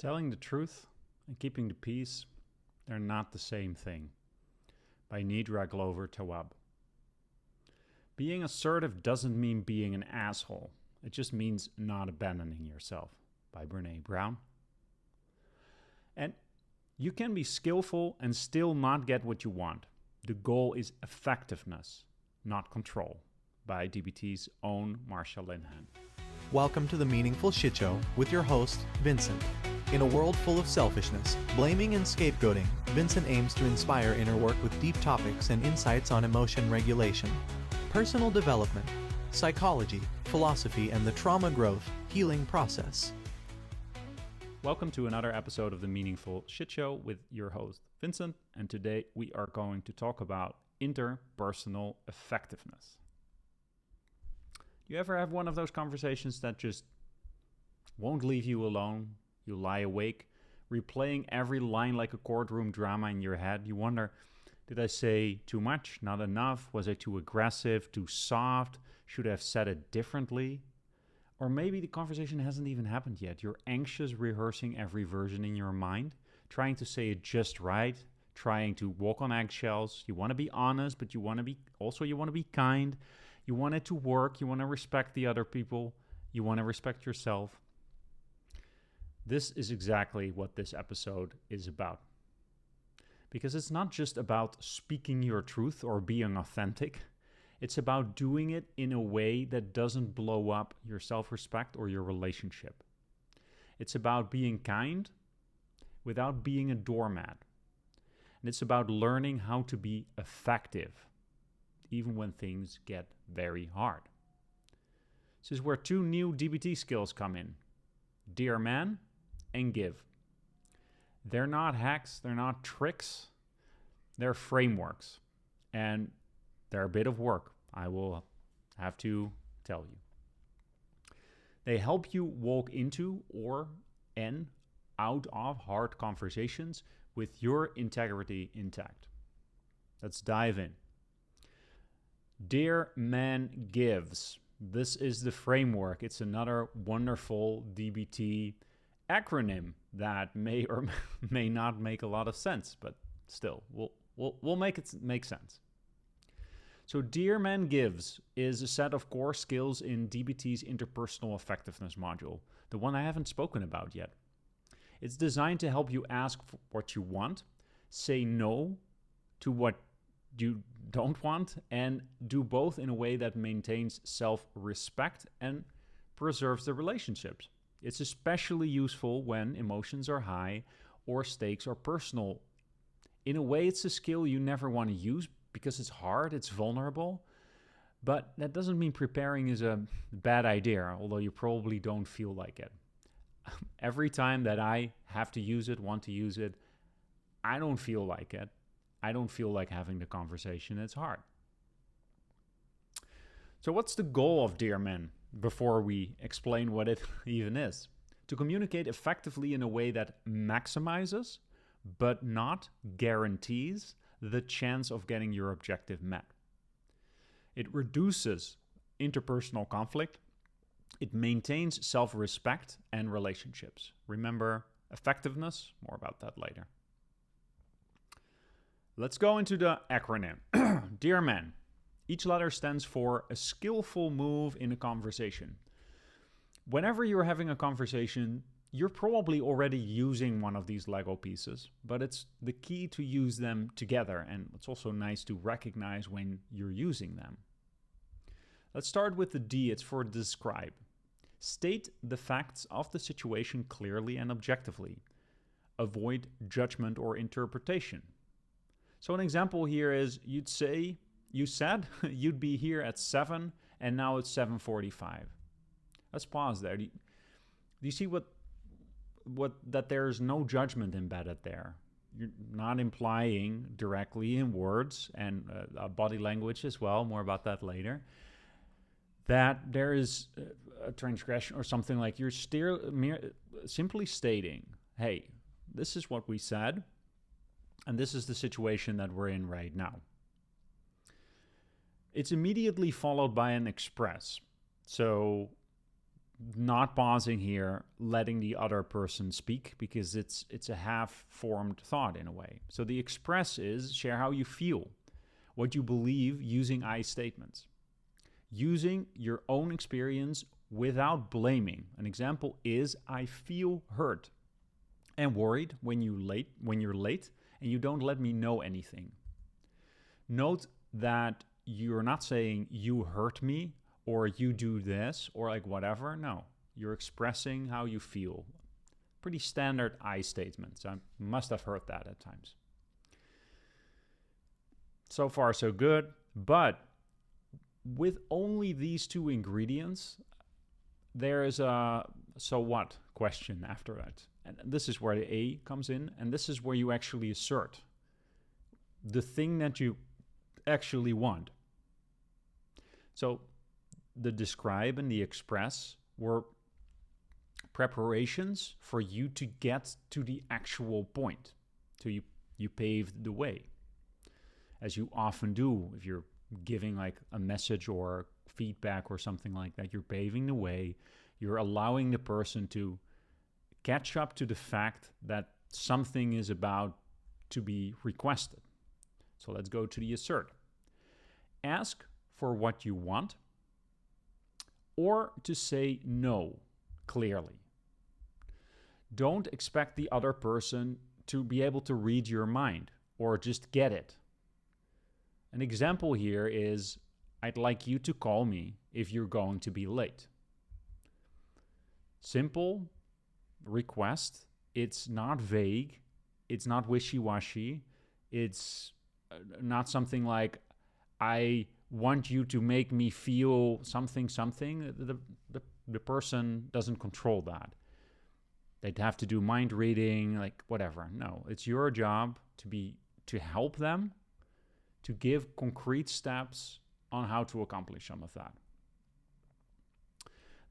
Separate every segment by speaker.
Speaker 1: Telling the truth and keeping the peace, they're not the same thing. By Nidra Glover Tawwab. Being assertive doesn't mean being an asshole. It just means not abandoning yourself. By Brene Brown. And you can be skillful and still not get what you want. The goal is effectiveness, not control. By DBT's own Marsha Linehan.
Speaker 2: Welcome to the Meaningful Shit Show with your host, Vincent. In a world full of selfishness, blaming and scapegoating, Vincent aims to inspire inner work with deep topics and insights on emotion regulation, personal development, psychology, philosophy, and the trauma growth healing process.
Speaker 1: Welcome to another episode of the Meaningful Shit Show with your host, Vincent, and today we are going to talk about interpersonal effectiveness. You ever have one of those conversations that just won't leave you alone? You lie awake, replaying every line like a courtroom drama in your head. You wonder, did I say too much, not enough? Was I too aggressive, too soft? Should I have said it differently? Or maybe the conversation hasn't even happened yet. You're anxious, rehearsing every version in your mind, trying to say it just right, trying to walk on eggshells. You want to be honest, but you want to be kind. You want it to work. You want to respect the other people. You want to respect yourself. This is exactly what this episode is about. Because it's not just about speaking your truth or being authentic. It's about doing it in a way that doesn't blow up your self-respect or your relationship. It's about being kind without being a doormat. And it's about learning how to be effective, even when things get very hard. This is where two new DBT skills come in. Dear man and give. They're not hacks, they're not tricks, they're frameworks. And they're a bit of work, I will have to tell you. They help you walk into and out of hard conversations with your integrity intact. Let's dive in. Dear man gives. This is the framework. It's another wonderful DBT acronym that may or may not make a lot of sense, but still, we'll make it make sense. So Dear Man Gives is a set of core skills in DBT's Interpersonal Effectiveness module, the one I haven't spoken about yet. It's designed to help you ask for what you want, say no to what you don't want, and do both in a way that maintains self-respect and preserves the relationships. It's especially useful when emotions are high or stakes are personal. In a way, it's a skill you never want to use because it's hard, it's vulnerable. But that doesn't mean preparing is a bad idea, although you probably don't feel like it. Every time that I have to use it, want to use it, I don't feel like it. I don't feel like having the conversation. It's hard. So what's the goal of Dear Men? Before we explain what it even is. To communicate effectively in a way that maximizes, but not guarantees, the chance of getting your objective met. It reduces interpersonal conflict. It maintains self-respect and relationships. Remember, effectiveness, more about that later. Let's go into the acronym. Dear Man. Each letter stands for a skillful move in a conversation. Whenever you're having a conversation, you're probably already using one of these Lego pieces, but it's the key to use them together, and it's also nice to recognize when you're using them. Let's start with the D, it's for describe. State the facts of the situation clearly and objectively. Avoid judgment or interpretation. So an example here is you said you'd be here at 7 and now it's 7:45. Let's pause there. Do you see what that there's no judgment embedded there? You're not implying directly in words and body language as well, more about that later, that there is a transgression or something. Like you're simply stating, hey, this is what we said and this is the situation that we're in right now. It's immediately followed by an express. So not pausing here, letting the other person speak, because it's a half-formed thought in a way. So the express is share how you feel, what you believe using I statements. Using your own experience without blaming. An example is, I feel hurt and worried when you're late and you don't let me know anything. Note that you're not saying you hurt me or you do this or like whatever. No, you're expressing how you feel. Pretty standard I statements. I must have heard that at times. So far, so good. But with only these two ingredients, there is a so what question after that. And this is where the A comes in. And this is where you actually assert the thing that you actually want. So the describe and the express were preparations for you to get to the actual point. So you paved the way, as you often do if you're giving like a message or feedback or something like that. You're paving the way. You're allowing the person to catch up to the fact that something is about to be requested. So let's go to the assert. Ask for what you want, or to say no clearly. Don't expect the other person to be able to read your mind or just get it. An example here is, I'd like you to call me if you're going to be late. Simple request. It's not vague. It's not wishy-washy. It's not something like, I want you to make me feel something. The person doesn't control that. They'd have to do mind reading, like whatever. No, it's your job to help them, to give concrete steps on how to accomplish some of that.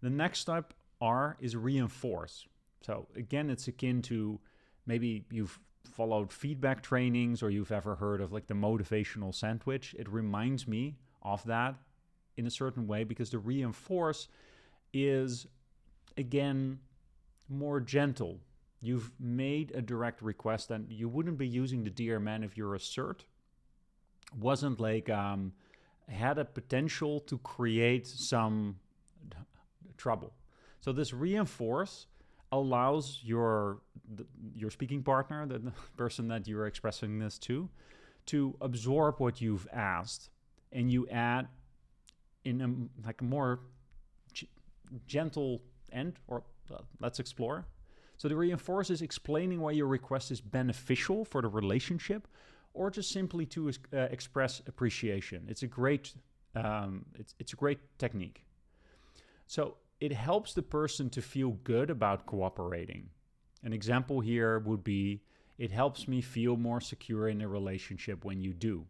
Speaker 1: The next step, R, is reinforce. So again, it's akin to maybe you've followed feedback trainings or you've ever heard of like the motivational sandwich. It reminds me of that in a certain way, because the reinforce is, again, more gentle. You've made a direct request, and you wouldn't be using the dear man if your assert wasn't like had a potential to create some trouble. So this reinforce allows your speaking partner, the person that you're expressing this to absorb what you've asked, and you add in a more gentle end, or let's explore. So the reinforce is explaining why your request is beneficial for the relationship, or just simply to express appreciation. It's a great technique. So it helps the person to feel good about cooperating. An example here would be, it helps me feel more secure in a relationship when you do.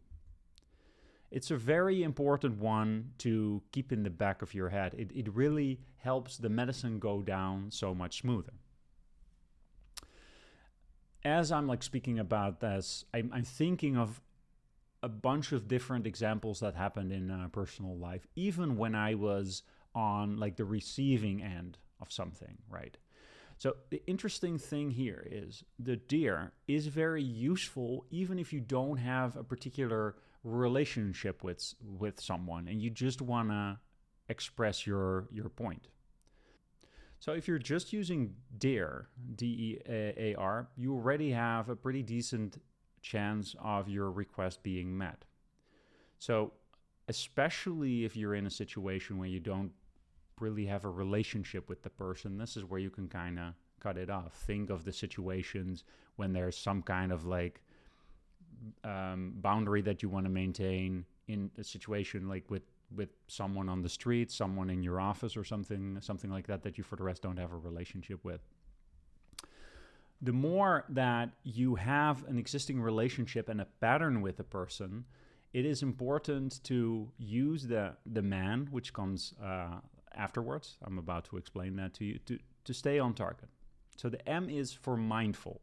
Speaker 1: It's a very important one to keep in the back of your head. It really helps the medicine go down so much smoother. As I'm like speaking about this, I'm thinking of a bunch of different examples that happened in personal life, even when I was on like the receiving end of something, right? So the interesting thing here is the dear is very useful even if you don't have a particular relationship with someone and you just want to express your point. So if you're just using dear, D-E-A-R, you already have a pretty decent chance of your request being met. So especially if you're in a situation where you don't really have a relationship with the person, this is where you can kind of cut it off. Think of the situations when there's some kind of like boundary that you want to maintain in a situation like with someone on the street, someone in your office or something like that you for the rest don't have a relationship with. The more that you have an existing relationship and a pattern with a person, it is important to use the man, which comes afterwards. I'm about to explain that to you, to stay on target. So the M is for mindful.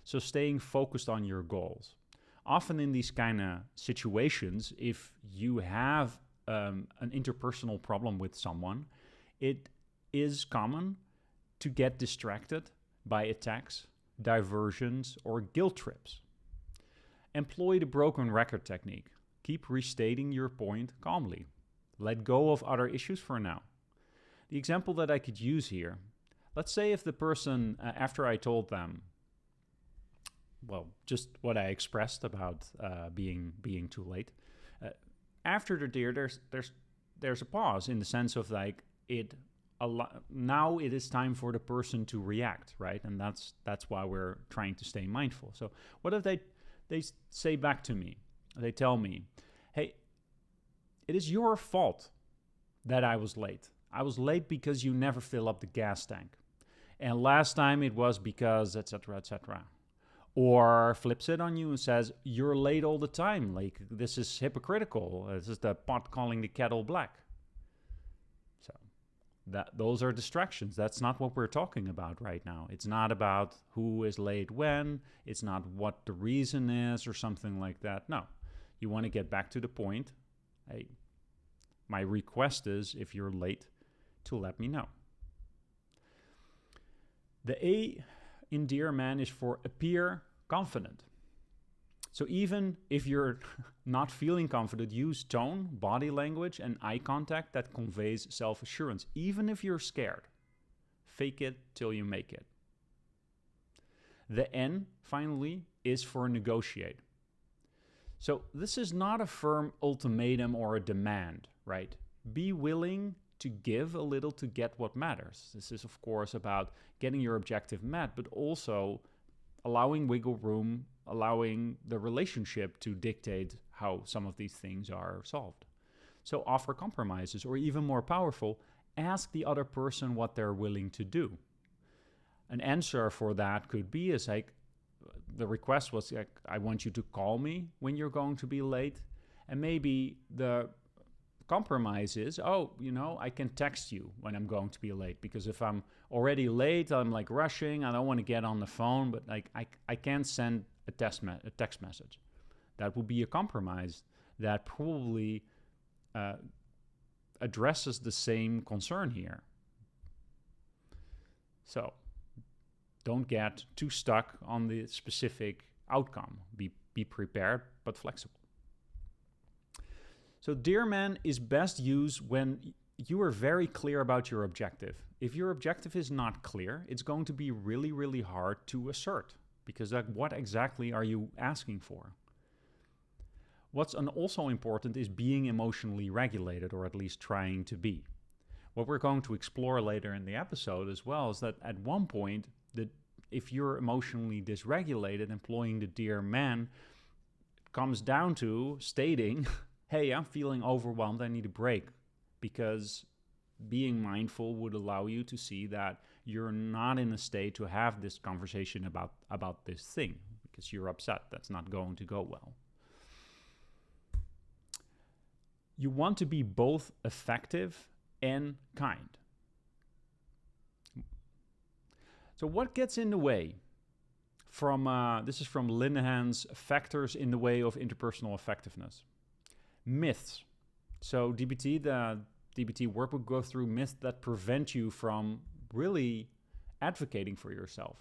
Speaker 1: So staying focused on your goals. Often in these kind of situations, if you have an interpersonal problem with someone, it is common to get distracted by attacks, diversions, or guilt trips. Employ the broken record technique. Keep restating your point calmly. Let go of other issues for now. The example that I could use here, let's say if the person, after I told them, well, just what I expressed about being too late, after the deer, there's a pause in the sense of like now it is time for the person to react, right? And that's why we're trying to stay mindful. So what if they say back to me? They tell me, hey, it is your fault that I was late. I was late because you never fill up the gas tank. And last time it was because, etc., etc. Or flips it on you and says, you're late all the time. Like, this is hypocritical. This is the pot calling the kettle black. So those are distractions. That's not what we're talking about right now. It's not about who is late when. It's not what the reason is or something like that. No. You want to get back to the point. Hey, my request is, if you're late, to let me know. The A in Dear Man is for appear confident. So even if you're not feeling confident, use tone, body language, and eye contact that conveys self-assurance. Even if you're scared, fake it till you make it. The N, finally, is for negotiate. So this is not a firm ultimatum or a demand, right? Be willing to give a little to get what matters. This is, of course, about getting your objective met, but also allowing wiggle room, allowing the relationship to dictate how some of these things are solved. So offer compromises, or even more powerful, ask the other person what they're willing to do. An answer for that could be is like, the request was like, I want you to call me when you're going to be late. And maybe the compromise is, I can text you when I'm going to be late, because if I'm already late, I'm like rushing, I don't want to get on the phone, but like I can send a text message. That would be a compromise that probably addresses the same concern here. So don't get too stuck on the specific outcome. Be prepared, but flexible. So Dear Man is best used when you are very clear about your objective. If your objective is not clear, it's going to be really, really hard to assert, because what exactly are you asking for? What's also important is being emotionally regulated, or at least trying to be. What we're going to explore later in the episode as well is that at one point, if you're emotionally dysregulated, employing the Dear Man comes down to stating, hey, I'm feeling overwhelmed, I need a break. Because being mindful would allow you to see that you're not in a state to have this conversation about this thing, because you're upset. That's not going to go well. You want to be both effective and kind. So what gets in the way? This is from Linehan's Factors in the Way of Interpersonal Effectiveness. Myths. So DBT, the DBT workbook, goes through myths that prevent you from really advocating for yourself.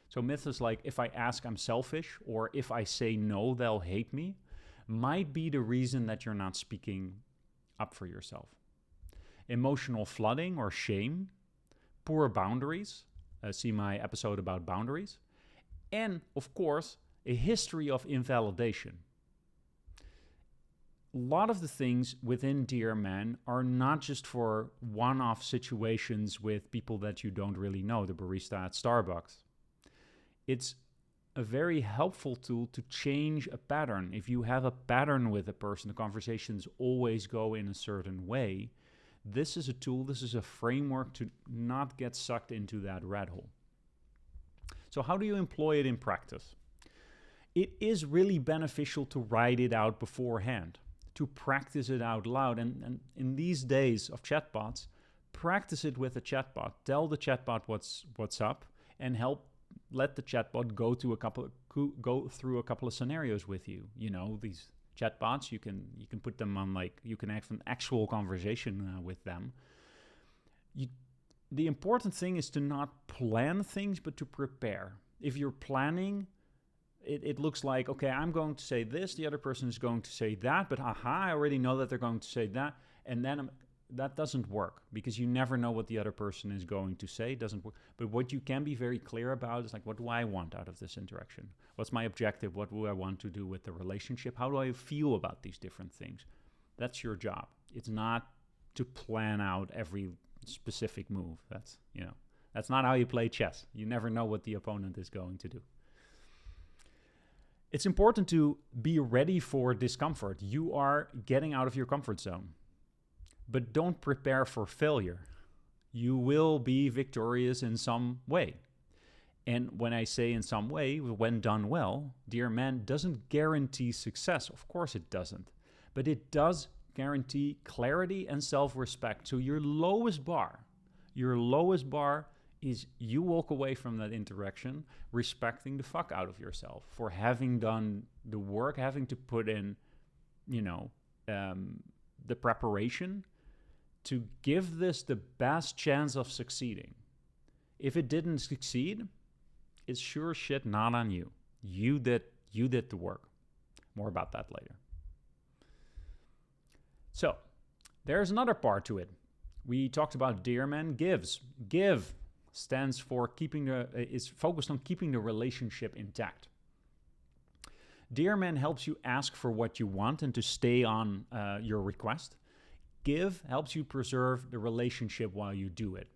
Speaker 1: So myths is like, if I ask, I'm selfish, or if I say no, they'll hate me, might be the reason that you're not speaking up for yourself. Emotional flooding or shame, poor boundaries, see my episode about boundaries, and of course, a history of invalidation. A lot of the things within Dear Man are not just for one-off situations with people that you don't really know, the barista at Starbucks. It's a very helpful tool to change a pattern. If you have a pattern with a person, the conversations always go in a certain way. This is a tool, this is a framework to not get sucked into that rat hole. So how do you employ it in practice? It is really beneficial to write it out beforehand, to practice it out loud. And in these days of chatbots, practice it with a chatbot. Tell the chatbot what's up, and let the chatbot go through a couple of scenarios with you. You know, these chatbots, you can put them on, like, you can have an actual conversation with them. the important thing is to not plan things, but to prepare. If you're planning, it looks like, okay, I'm going to say this, the other person is going to say that, but I already know that they're going to say that, and then that doesn't work, because you never know what the other person is going to say. It doesn't work. But what you can be very clear about is like, what do I want out of this interaction? What's my objective? What do I want to do with the relationship? How do I feel about these different things? That's your job. It's not to plan out every specific move. That's not how you play chess. You never know what the opponent is going to do. It's important to be ready for discomfort. You are getting out of your comfort zone. But don't prepare for failure. You will be victorious in some way. And when I say in some way, when done well, dear man, doesn't guarantee success. Of course it doesn't. But it does guarantee clarity and self-respect. So your lowest bar is you walk away from that interaction respecting the fuck out of yourself for having done the work, having to put in, the preparation to give this the best chance of succeeding. If it didn't succeed, it's sure shit not on you. You did the work. More about that later. So, there's another part to it. We talked about dear man gives. Give stands for is focused on keeping the relationship intact. Dear man helps you ask for what you want and to stay on your request. Give helps you preserve the relationship while you do it.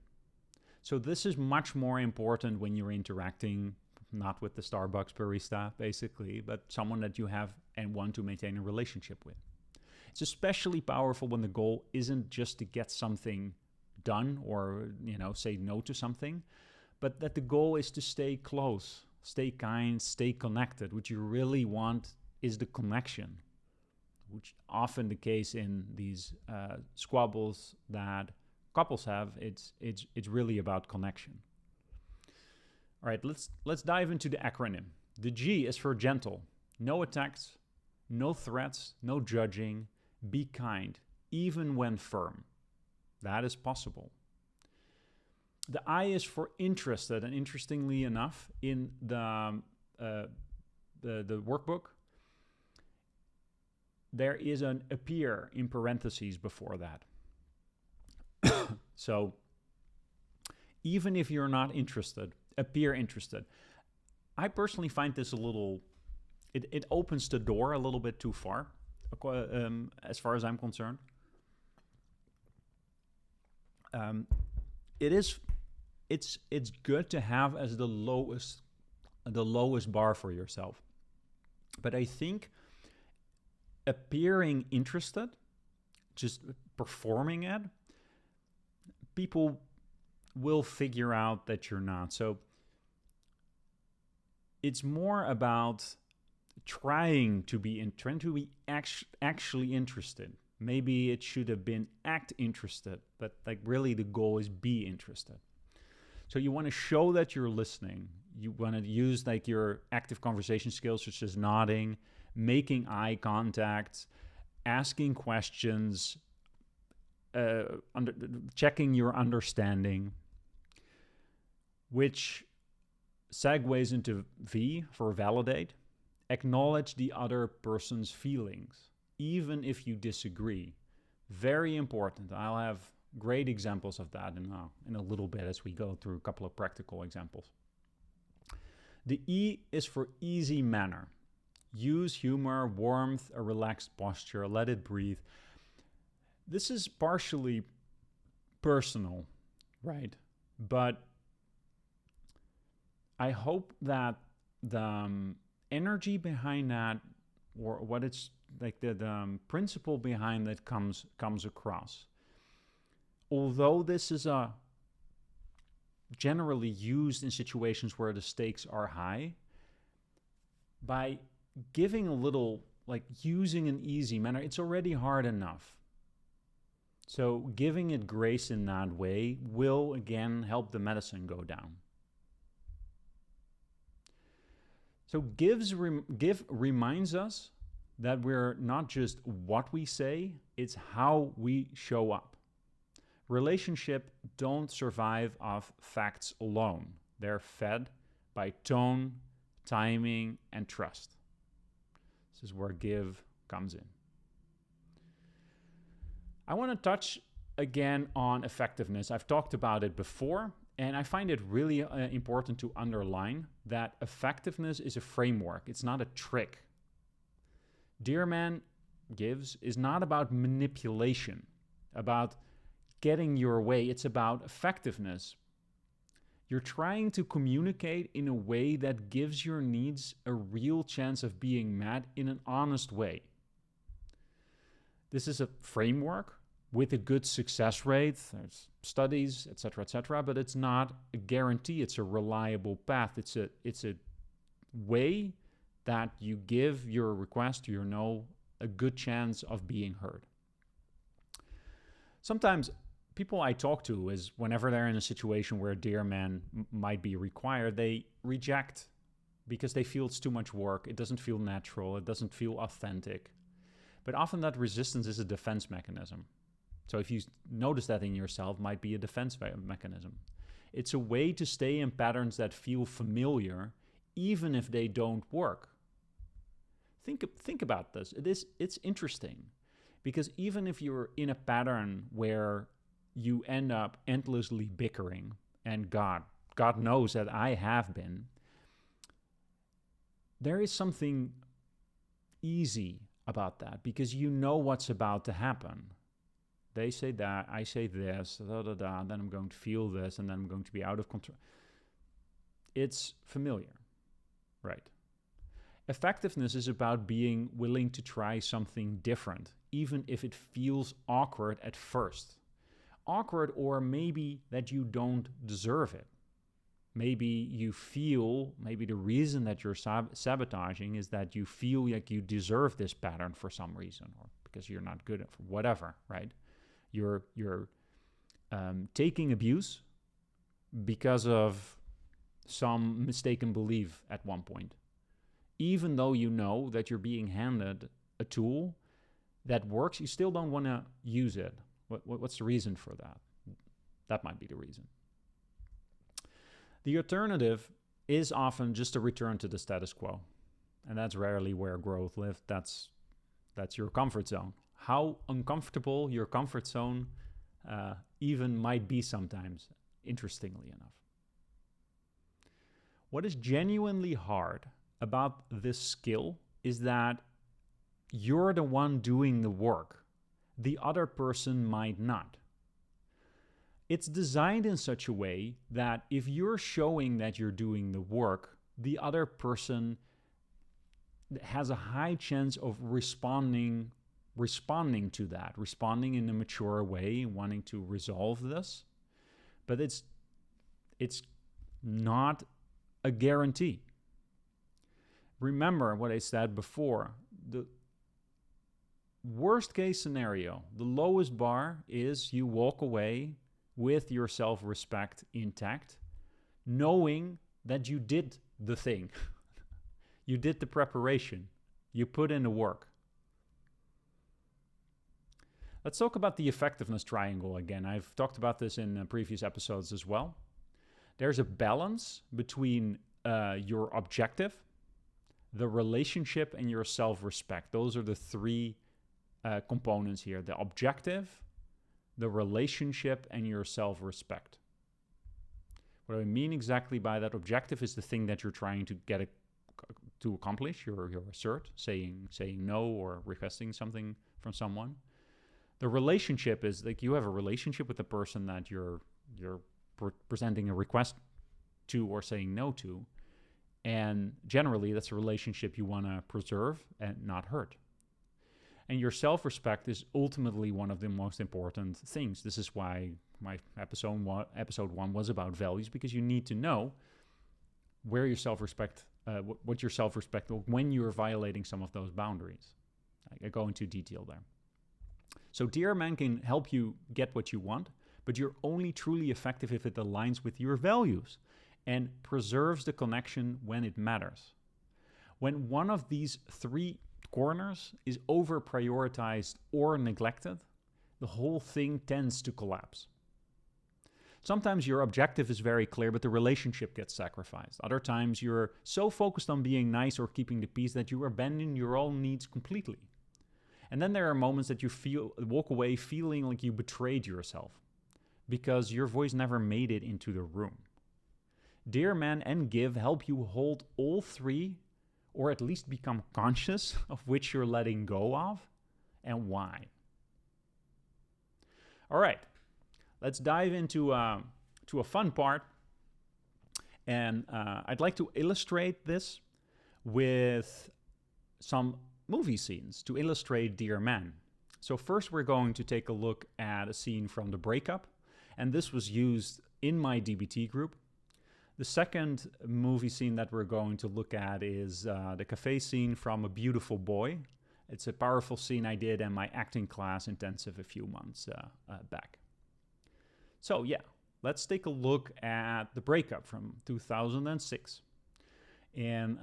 Speaker 1: So this is much more important when you're interacting, not with the Starbucks barista, basically, but someone that you have and want to maintain a relationship with. It's especially powerful when the goal isn't just to get something done or, say no to something, but that the goal is to stay close, stay kind, stay connected. What you really want is the connection, which often the case in these squabbles that couples have. It's really about connection. All right, let's dive into the acronym. The G is for gentle. No attacks, no threats, no judging. Be kind, even when firm. That is possible. The I is for interested, and interestingly enough, in the workbook, there is an appear in parentheses before that. So even if you're not interested, appear interested. I personally find this a little, it opens the door a little bit too far, as far as I'm concerned. It's good to have as the lowest bar for yourself. But I think appearing interested, just performing it, people will figure out that you're not. So it's more about trying to be actually interested. Maybe it should have been act interested, but like really the goal is be interested. So you want to show that you're listening. You want to use like your active conversation skills, such as nodding, making eye contact, asking questions, checking your understanding, which segues into V for validate. Acknowledge the other person's feelings, even if you disagree. Very important. I'll have great examples of that in a little bit as we go through a couple of practical examples. The E is for easy manner. Use humor, warmth, a relaxed posture, let it breathe. This is partially personal, right? But I hope that the energy behind that, or what it's like the principle behind that comes across. Although this is generally used in situations where the stakes are high, by giving a little, like using an easy manner, it's already hard enough. So giving it grace in that way will, again, help the medicine go down. So give reminds us that we're not just what we say, it's how we show up. Relationships don't survive off facts alone. They're fed by tone, timing, and trust. This is where give comes in. I want to touch again on effectiveness. I've talked about it before, and I find it really important to underline that effectiveness is a framework. It's not a trick. Dear Man Gives is not about manipulation, about getting your way. It's about effectiveness. You're trying to communicate in a way that gives your needs a real chance of being met in an honest way. This is a framework with a good success rate. There's studies, etc., but it's not a guarantee. It's a reliable path. It's a way that you give your request, your no, a good chance of being heard. Sometimes people I talk to is whenever they're in a situation where a dear man might be required, they reject because they feel it's too much work. It doesn't feel natural. It doesn't feel authentic. But often that resistance is a defense mechanism. So if you notice that in yourself, it might be a defense mechanism. It's a way to stay in patterns that feel familiar, even if they don't work. Think about this. It's interesting because even if you're in a pattern where you end up endlessly bickering, and God knows that I have been, there is something easy about that because you know what's about to happen. They say that, I say this, then I'm going to feel this, and then I'm going to be out of control. It's familiar, right? Effectiveness is about being willing to try something different, even if it feels awkward at first. Awkward, or maybe that you don't deserve it. Maybe the reason that you're sabotaging is that you feel like you deserve this pattern for some reason, or because you're not good at whatever, right? You're taking abuse because of some mistaken belief at one point. Even though you know that you're being handed a tool that works, you still don't want to use it. What's the reason for that? That might be the reason. The alternative is often just a return to the status quo. And that's rarely where growth lives. That's your comfort zone. How uncomfortable your comfort zone even might be sometimes, interestingly enough. What is genuinely hard about this skill is that you're the one doing the work. The other person might not. It's designed in such a way that if you're showing that you're doing the work, the other person has a high chance of responding to that, responding in a mature way, wanting to resolve this. But it's not a guarantee. Remember what I said before. The worst case scenario, the lowest bar is you walk away with your self-respect intact, knowing that you did the thing. You did the preparation. You put in the work. Let's talk about the effectiveness triangle again. I've talked about this in previous episodes as well. There's a balance between your objective, the relationship, and your self-respect. Those are the three components here. The objective, the relationship, and your self-respect. What do I mean exactly by that? Objective is the thing that you're trying to get to accomplish, your assert, saying no or requesting something from someone. The relationship is like you have a relationship with the person that you're presenting a request to or saying no to. And generally, that's a relationship you want to preserve and not hurt. And your self-respect is ultimately one of the most important things. This is why my episode one was about values, because you need to know where your self-respect, what your self-respect, when you're violating some of those boundaries. I go into detail there. So Dear Man can help you get what you want, but you're only truly effective if it aligns with your values and preserves the connection when it matters. When one of these three corners is over-prioritized or neglected, the whole thing tends to collapse. Sometimes your objective is very clear, but the relationship gets sacrificed. Other times you're so focused on being nice or keeping the peace that you abandon your own needs completely. And then there are moments that you walk away feeling like you betrayed yourself because your voice never made it into the room. Dear Man and Give help you hold all three, or at least become conscious of which you're letting go of and why. All right, let's dive into a fun part. And I'd like to illustrate this with some movie scenes to illustrate Dear Man. So first we're going to take a look at a scene from The Breakup, and this was used in my DBT group. The second movie scene that we're going to look at is the café scene from A Beautiful Boy. It's a powerful scene I did in my acting class intensive a few months back. So yeah, let's take a look at The Breakup from 2006. And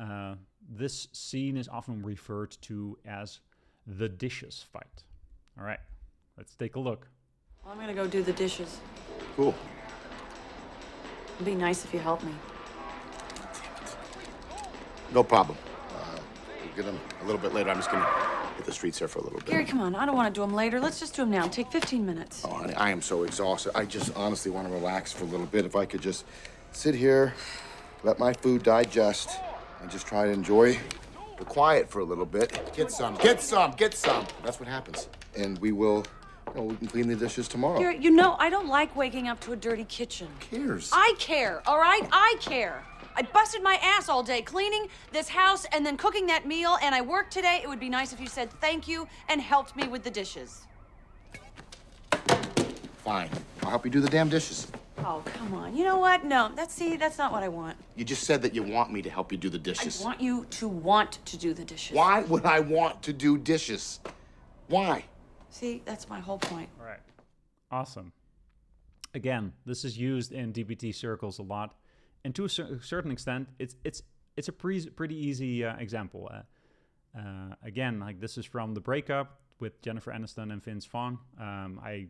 Speaker 1: this scene is often referred to as the dishes fight. All right, let's take a look.
Speaker 3: Well, I'm gonna go do the dishes.
Speaker 4: Cool.
Speaker 3: It'd be nice if you helped me.
Speaker 4: No problem. We'll get them a little bit later. I'm just gonna hit the streets here for a little bit.
Speaker 3: Gary, come on. I don't want to do them later. Let's just do them now. Take 15 minutes.
Speaker 4: Oh, honey, I am so exhausted. I just honestly want to relax for a little bit. If I could just sit here, let my food digest, and just try to enjoy the quiet for a little bit. Get some. That's what happens. And we will, we can clean the dishes tomorrow.
Speaker 3: Gary, I don't like waking up to a dirty kitchen.
Speaker 4: Who cares?
Speaker 3: I care, all right? I care. I busted my ass all day cleaning this house and then cooking that meal, and I worked today. It would be nice if you said thank you and helped me with the dishes.
Speaker 4: Fine. I'll help you do the damn dishes.
Speaker 3: Oh, come on. You know what? No, that's not what I want.
Speaker 4: You just said that you want me to help you do the dishes.
Speaker 3: I want you to want to do the dishes.
Speaker 4: Why would I want to do dishes? Why?
Speaker 3: See, that's my whole point.
Speaker 1: All right, awesome. Again, this is used in DBT circles a lot. And to a certain extent, it's a pretty easy example. Again, like this is from The Breakup with Jennifer Aniston and Vince Vaughn. I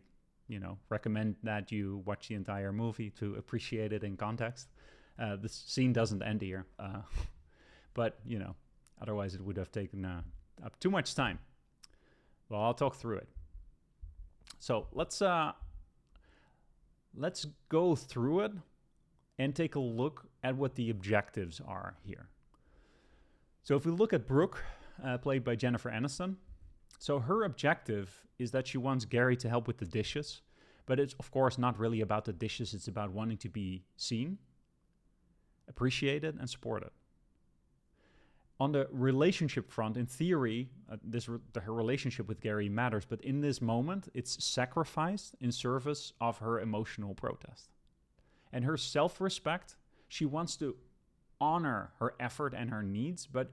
Speaker 1: recommend that you watch the entire movie to appreciate it in context. The scene doesn't end here, but otherwise it would have taken up too much time. Well, I'll talk through it. So let's go through it and take a look at what the objectives are here. So if we look at Brooke, played by Jennifer Aniston, so her objective is that she wants Gary to help with the dishes, but it's of course not really about the dishes, it's about wanting to be seen, appreciated, and supported. On the relationship front, in theory, her relationship with Gary matters, but in this moment, it's sacrificed in service of her emotional protest. And her self-respect, she wants to honor her effort and her needs, but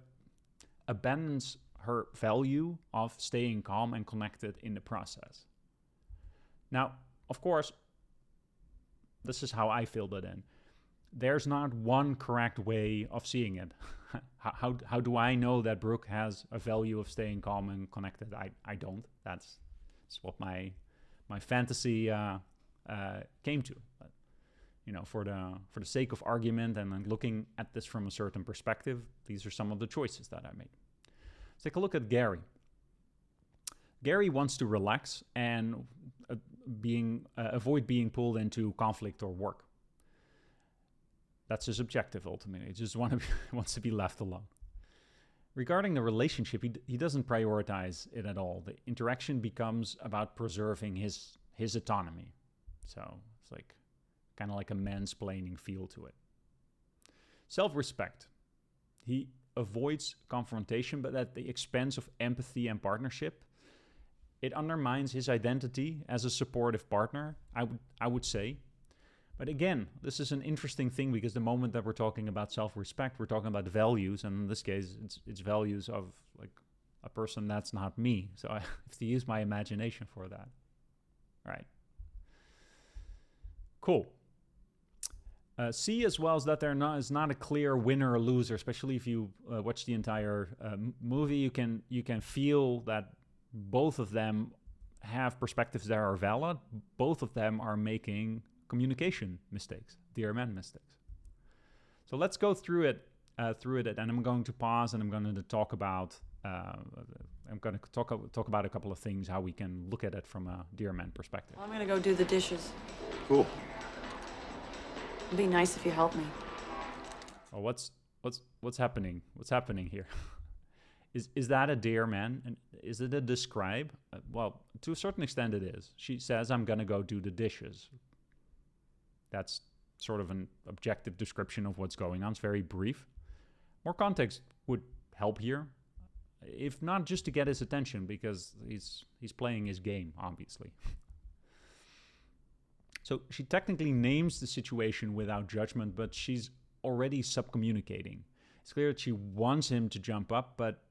Speaker 1: abandons her value of staying calm and connected in the process. Now, of course, this is how I filled it in. There's not one correct way of seeing it. How do I know that Brooke has a value of staying calm and connected? I don't. That's what my fantasy came to. But, for the sake of argument and looking at this from a certain perspective, these are some of the choices that I made. Let's take a look at Gary. Gary wants to relax and avoid being pulled into conflict or work. That's his objective, ultimately. He just wants to be left alone. Regarding the relationship, he doesn't prioritize it at all. The interaction becomes about preserving his autonomy. So it's kind of like a mansplaining feel to it. Self-respect. He avoids confrontation, but at the expense of empathy and partnership. It undermines his identity as a supportive partner, I would say. But again, this is an interesting thing because the moment that we're talking about self-respect, we're talking about values, and in this case, it's values of a person that's not me. So I have to use my imagination for that. Right. Cool. See as well as that is not a clear winner or loser, especially if you watch the entire movie. You can feel that both of them have perspectives that are valid. Both of them are making communication mistakes, dear man mistakes. So let's go through it, and I'm going to pause and I'm going to talk about talk about a couple of things, how we can look at it from a dear man perspective.
Speaker 3: Well, I'm gonna go do the dishes.
Speaker 4: Cool.
Speaker 3: It'd be nice if you helped me.
Speaker 1: Oh, what's happening? What's happening here? Is that a dear man? And is it a describe? Well, to a certain extent it is. She says, I'm gonna go do the dishes. That's sort of an objective description of what's going on. It's very brief. More context would help here, if not just to get his attention, because he's playing his game, obviously. So she technically names the situation without judgment, but she's already subcommunicating. It's clear that she wants him to jump up, but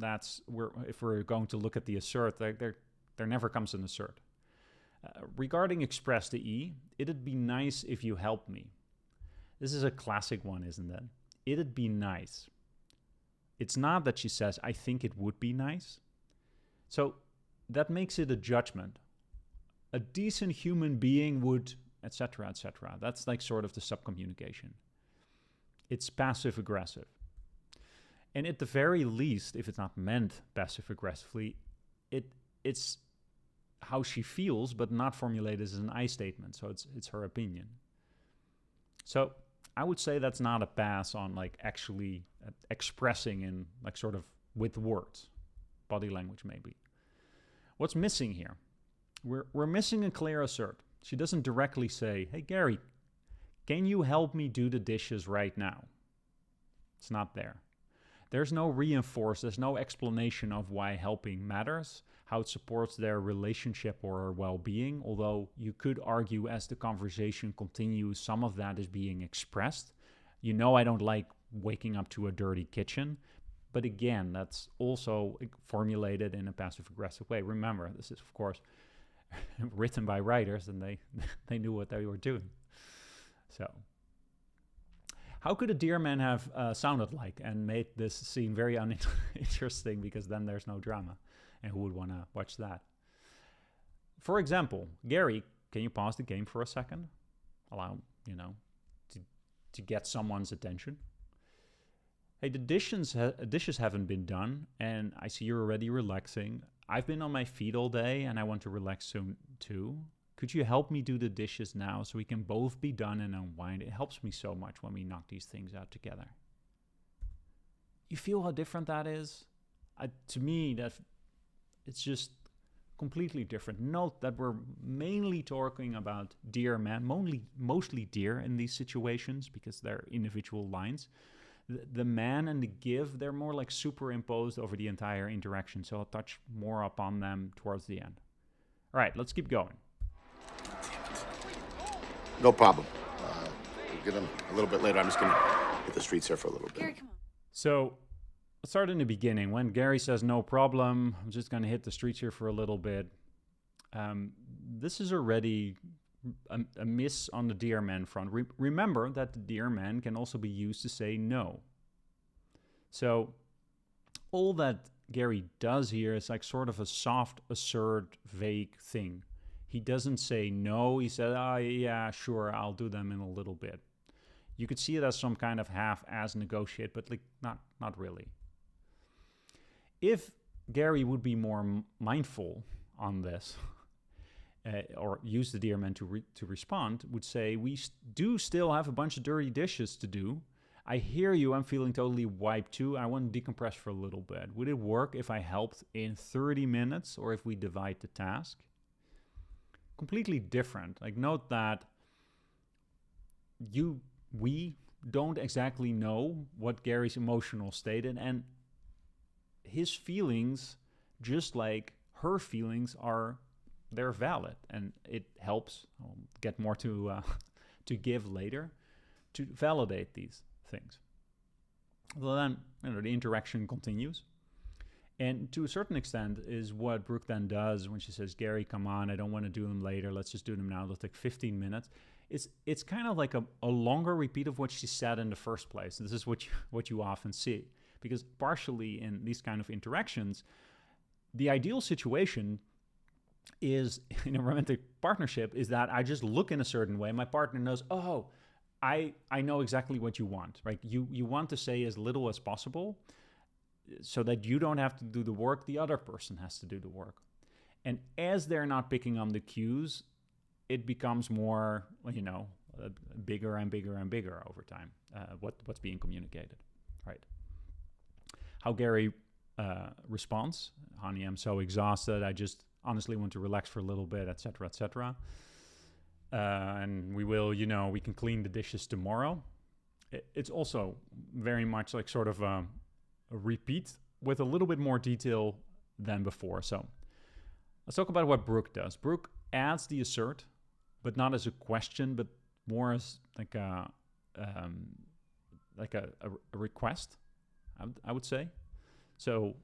Speaker 1: if we're going to look at the assert, there never comes an assert. Regarding express the E, it'd be nice if you helped me. This is a classic one, isn't it? It'd be nice. It's not that she says, I think it would be nice. So that makes it a judgment. A decent human being would, etc., etc. That's like sort of the subcommunication. It's passive-aggressive. And at the very least, if it's not meant passive-aggressively, it's how she feels, but not formulated as an I statement. So it's her opinion. So I would say that's not a pass on like actually expressing in like sort of with words, body language maybe. What's missing here? We're missing a clear assert. She doesn't directly say, hey Gary, can you help me do the dishes right now? It's not there. There's no there's no explanation of why helping matters, how it supports their relationship or well-being, although you could argue as the conversation continues, some of that is being expressed. You know I don't like waking up to a dirty kitchen, but again, that's also formulated in a passive-aggressive way. Remember, this is, of course, written by writers, and they knew what they were doing. So how could a dear man have sounded like and made this scene very uninteresting, because then there's no drama, and who would want to watch that? For example, Gary, can you pause the game for a second? Allow, to get someone's attention. Hey, the dishes haven't been done, and I see you're already relaxing. I've been on my feet all day, and I want to relax soon too. Could you help me do the dishes now so we can both be done and unwind? It helps me so much when we knock these things out together. You feel how different that is? To me, that it's just completely different. Note that we're mainly talking about dear men, mostly dear in these situations because they're individual lines. The man and the give, they're more like superimposed over the entire interaction, so I'll touch more upon them towards the end. All right, let's keep going.
Speaker 4: No problem. We'll get them a little bit later. I'm just going to hit the streets here for a little bit.
Speaker 3: Gary, come on.
Speaker 1: So let's start in the beginning. When Gary says no problem, I'm just going to hit the streets here for a little bit. This is already a miss on the dear man front. Remember that the dear man can also be used to say no. So all that Gary does here is like sort of a soft, assert, vague thing. He doesn't say no. He said, oh, yeah, sure, I'll do them in a little bit. You could see it as some kind of half-ass negotiate, but like not really. If Gary would be more mindful on this, or use the dear man to respond, would say, we do still have a bunch of dirty dishes to do. I hear you, I'm feeling totally wiped too. I want to decompress for a little bit. Would it work if I helped in 30 minutes or if we divide the task? Completely different. Like, note that we don't exactly know what Gary's emotional state is, and his feelings, just like her feelings, they're valid, and it helps. I'll get more to give later to validate these things. Well, then the interaction continues, and to a certain extent is what Brooke then does when she says, "Gary, come on, I don't want to do them later. Let's just do them now. They'll take 15 minutes." It's kind of like a longer repeat of what she said in the first place. This is what you often see, because partially in these kind of interactions, the ideal situation is in a romantic partnership is that I just look in a certain way. My partner knows, oh, I know exactly what you want, right? You want to say as little as possible so that you don't have to do the work, the other person has to do the work. And as they're not picking on the cues, it becomes more, bigger and bigger and bigger over time, what's being communicated, right? How Gary response, honey, I'm so exhausted, I just honestly want to relax for a little bit, etc., etc. And we can clean the dishes tomorrow. It's also very much like sort of a repeat with a little bit more detail than before. So let's talk about what Brooke does. Brooke adds the assert, but not as a question, but more as like a request, I would say. So,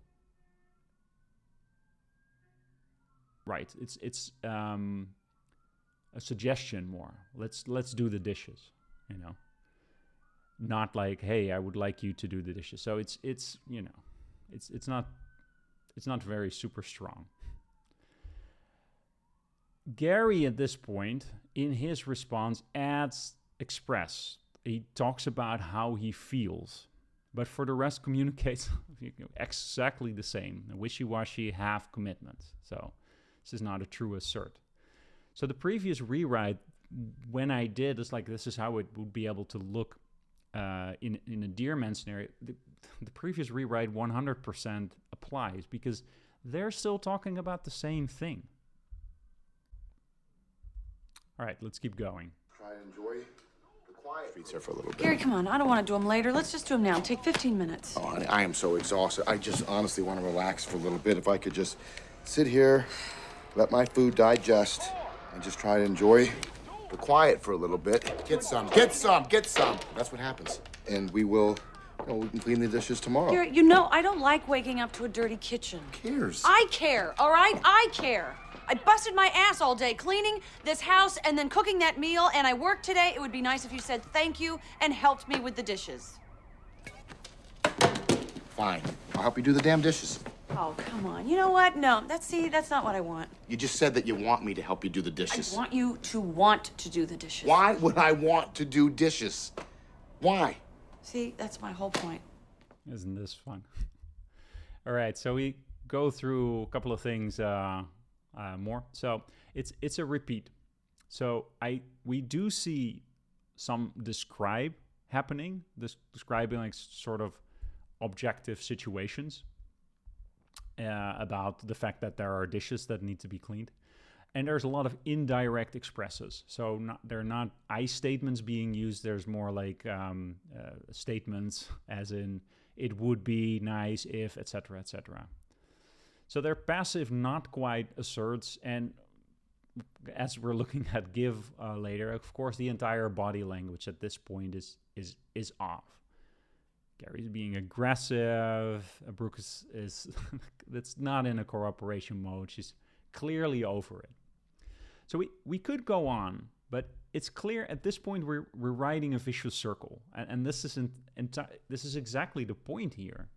Speaker 1: right, it's a suggestion more. Let's do the dishes, Not like, hey, I would like you to do the dishes. So it's not very super strong. Gary at this point in his response adds express. He talks about how he feels, but for the rest communicates exactly the same. A wishy-washy half commitment. So this is not a true assert. So the previous rewrite, when I did, is like, this is how it would be able to look in a dear man scenario. The previous rewrite 100% applies because they're still talking about the same thing. All right, let's keep going.
Speaker 4: Try and enjoy the quiet streets here for a little bit.
Speaker 3: Gary, come on. I don't want to do them later. Let's just do them now. Take 15 minutes.
Speaker 4: Oh, honey, I am so exhausted. I just honestly want to relax for a little bit. If I could just sit here, let my food digest, and just try to enjoy the quiet for a little bit. Get some. That's what happens. And we can clean the dishes tomorrow.
Speaker 3: Gary, I don't like waking up to a dirty kitchen.
Speaker 4: Who cares?
Speaker 3: I care, all right? I care. I busted my ass all day cleaning this house and then cooking that meal, and I worked today. It would be nice if you said thank you and helped me with the dishes.
Speaker 4: Fine. I'll help you do the damn dishes.
Speaker 3: Oh, come on. You know what? No, that's not what I want.
Speaker 4: You just said that you want me to help you do the dishes.
Speaker 3: I want you to want to do the dishes.
Speaker 4: Why would I want to do dishes? Why?
Speaker 3: See, that's my whole point.
Speaker 1: Isn't this fun? All right, so we go through a couple of things more. So it's a repeat. So we do see some describe happening, describing like sort of objective situations about the fact that there are dishes that need to be cleaned. And there's a lot of indirect expresses. So they're not I statements being used. There's more like statements as in it would be nice if, etc., etc. So they're passive, not quite asserts. And as we're looking at give later, of course, the entire body language at this point is off. Gary's being aggressive. Brooke is that's not in a cooperation mode. She's clearly over it. So we could go on, but it's clear at this point we're writing a vicious circle, and this is exactly the point here.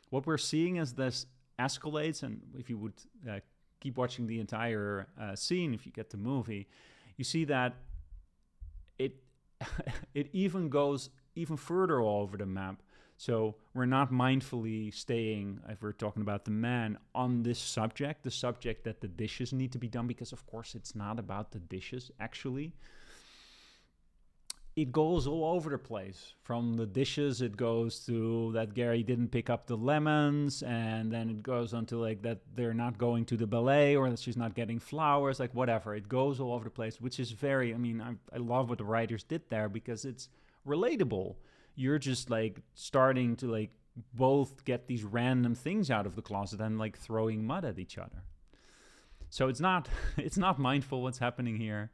Speaker 1: What we're seeing as this escalates, and if you would keep watching the entire scene, if you get the movie, you see that it even goes even further all over the map. So we're not mindfully staying, if we're talking about the man, on this subject, the subject that the dishes need to be done, because of course it's not about the dishes, actually. It goes all over the place. From the dishes, it goes to that Gary didn't pick up the lemons, and then it goes on to like that they're not going to the ballet, or that she's not getting flowers, like whatever. It goes all over the place, which is very, I love what the writers did there, because it's relatable. You're just like starting to like both get these random things out of the closet and like throwing mud at each other. So it's not mindful what's happening here.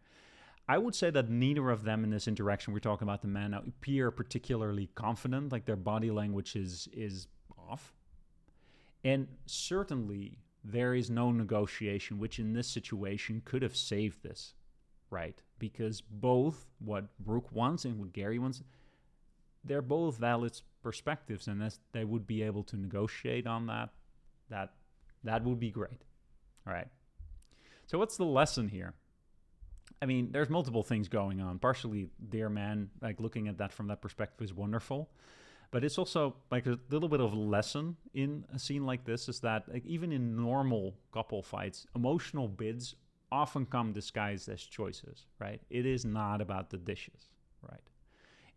Speaker 1: I would say that neither of them in this interaction, we're talking about the man now, appear particularly confident, like their body language is off. And certainly there is no negotiation, which in this situation could have saved this, right? Because both what Brooke wants and what Gary wants, they're both valid perspectives, and as they would be able to negotiate on that would be great. All right. So what's the lesson here? I mean, there's multiple things going on. Partially, Dear Man, like looking at that from that perspective is wonderful. But it's also like a little bit of a lesson in a scene like this is that like, even in normal couple fights, emotional bids often come disguised as choices, right? It is not about the dishes, right?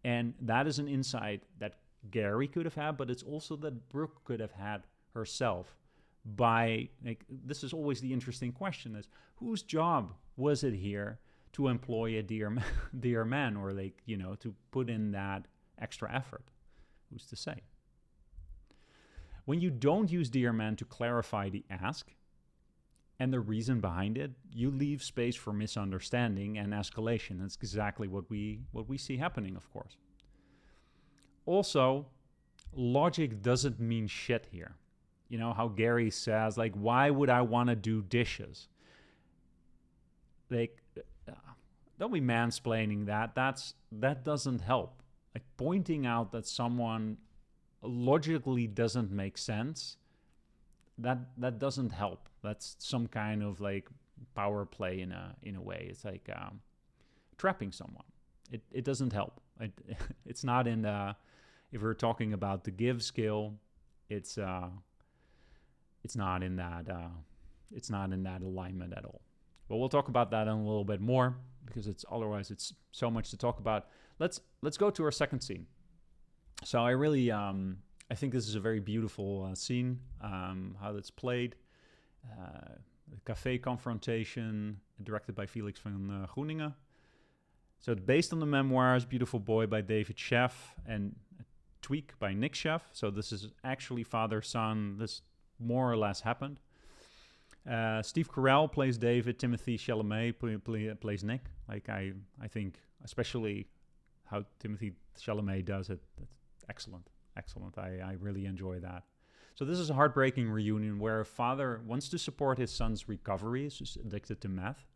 Speaker 1: And that is an insight that Gary could have had, but it's also that Brooke could have had herself by, like, this is always the interesting question is, whose job was it here to employ a dear man or like, you know, to put in that extra effort? Who's to say? When you don't use dear man to clarify the ask and the reason behind it, you leave space for misunderstanding and escalation. That's exactly what we see happening, of course. Also, logic doesn't mean shit here. You know how Gary says, like, why would I want to do dishes? Like, don't be mansplaining that. That doesn't help. Like pointing out that someone logically doesn't make sense, that doesn't help. That's some kind of like power play in a way. It's like trapping someone. It doesn't help. It's not in the, if we're talking about the give skill, it's not in that alignment at all. But we'll talk about that in a little bit more because otherwise it's so much to talk about. Let's go to our second scene. So I really I think this is a very beautiful scene, how that's played. The café confrontation, directed by Felix van Groeningen. So it's based on the memoirs Beautiful Boy by David Sheff and Tweak by Nick Sheff. So this is actually father-son. This more or less happened. Steve Carell plays David. Timothy Chalamet plays Nick. Like I think especially how Timothy Chalamet does it, that's excellent. I really enjoy that. So this is a heartbreaking reunion where a father wants to support his son's recovery. He's just addicted to meth,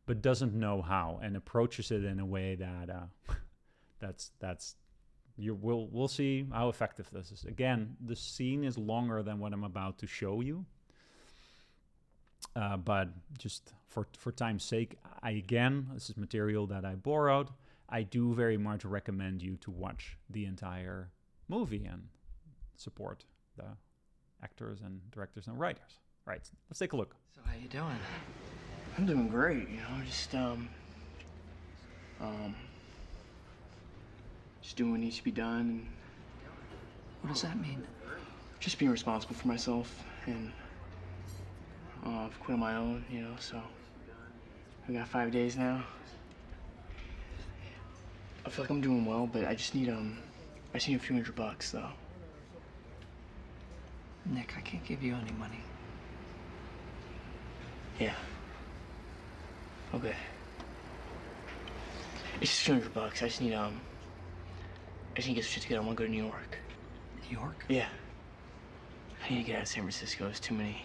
Speaker 1: but doesn't know how and approaches it in a way that we'll see how effective this is. Again, the scene is longer than what I'm about to show you. But just for time's sake, this is material that I borrowed. I do very much recommend you to watch the entire movie and support the actors and directors and writers. Right, let's take a look.
Speaker 5: So how you doing?
Speaker 6: I'm doing great, you know, just doing what needs to be done and
Speaker 5: What does that mean?
Speaker 6: just being responsible for myself and I've quit on my own, you know, so I got 5 days now. I feel like I'm doing well, but I just need a few $100 though.
Speaker 5: Nick, I can't give you any money.
Speaker 6: Yeah. Okay. It's just $200. I just need to get some shit together. I want to go to New York.
Speaker 5: New York?
Speaker 6: Yeah. I need to get out of San Francisco. There's too many.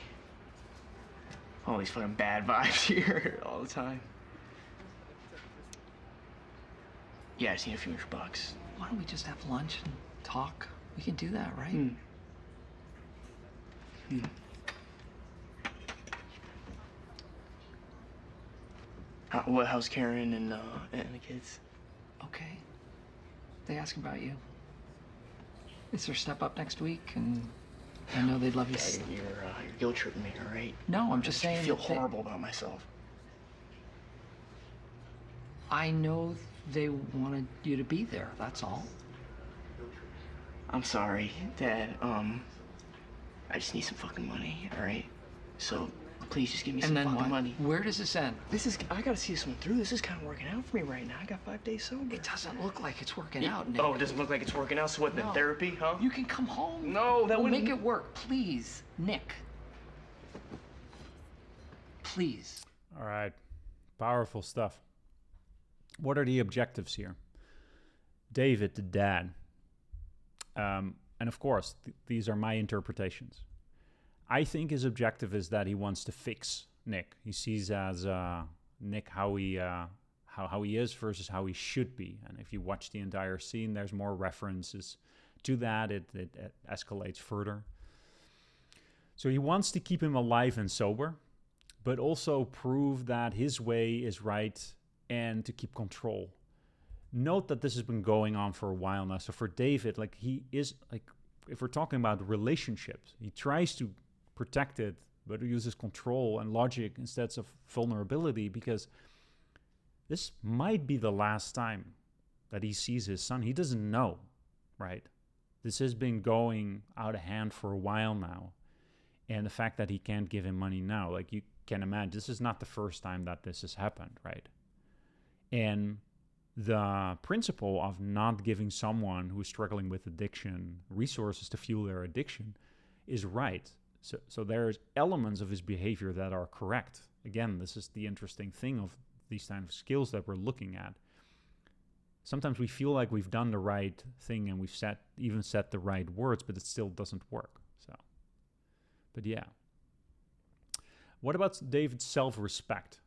Speaker 6: All these fucking bad vibes here all the time. Yeah, I just need a few $100.
Speaker 5: Why don't we just have lunch and talk? We can do that, right?
Speaker 6: How's Karen and the kids?
Speaker 5: Okay. They ask about you. It's their step up next week, and I know they'd love you.
Speaker 6: You're guilt tripping me, all right?
Speaker 5: No, I'm just saying.
Speaker 6: I feel horrible about myself.
Speaker 5: I know they wanted you to be there. That's all.
Speaker 6: I'm sorry, Dad. I just need some fucking money, all right? So please just give me some fucking money.
Speaker 5: Where does this end?
Speaker 6: I gotta see this one through. This is kind of working out for me right now. I got 5 days sober.
Speaker 5: It doesn't look like it's working out, Nick.
Speaker 6: Oh, it doesn't look like it's working out. So what? Then
Speaker 5: No.
Speaker 6: therapy, huh?
Speaker 5: You can come home.
Speaker 6: No, that
Speaker 5: we'll
Speaker 6: wouldn't
Speaker 5: make it work, please, Nick. Please.
Speaker 1: All right, powerful stuff. What are the objectives here? David, the dad. And of course, these are my interpretations. I think his objective is that he wants to fix Nick. He sees as Nick how he is versus how he should be. And if you watch the entire scene, there's more references to that. It escalates further. So he wants to keep him alive and sober. but also prove that his way is right and to keep control. Note that this has been going on for a while now. So for David, like he is like, if we're talking about relationships, he tries to protect it, but he uses control and logic instead of vulnerability, because this might be the last time that he sees his son. He doesn't know, right? This has been going out of hand for a while now. And the fact that he can't give him money now, like you can imagine, this is not the first time that this has happened, right? And the principle of not giving someone who's struggling with addiction resources to fuel their addiction is right. So there's elements of his behavior that are correct. Again, this is the interesting thing of these kind of skills that we're looking at. Sometimes we feel like we've done the right thing and we've said the right words, but it still doesn't work. So, but yeah. What about David's self-respect?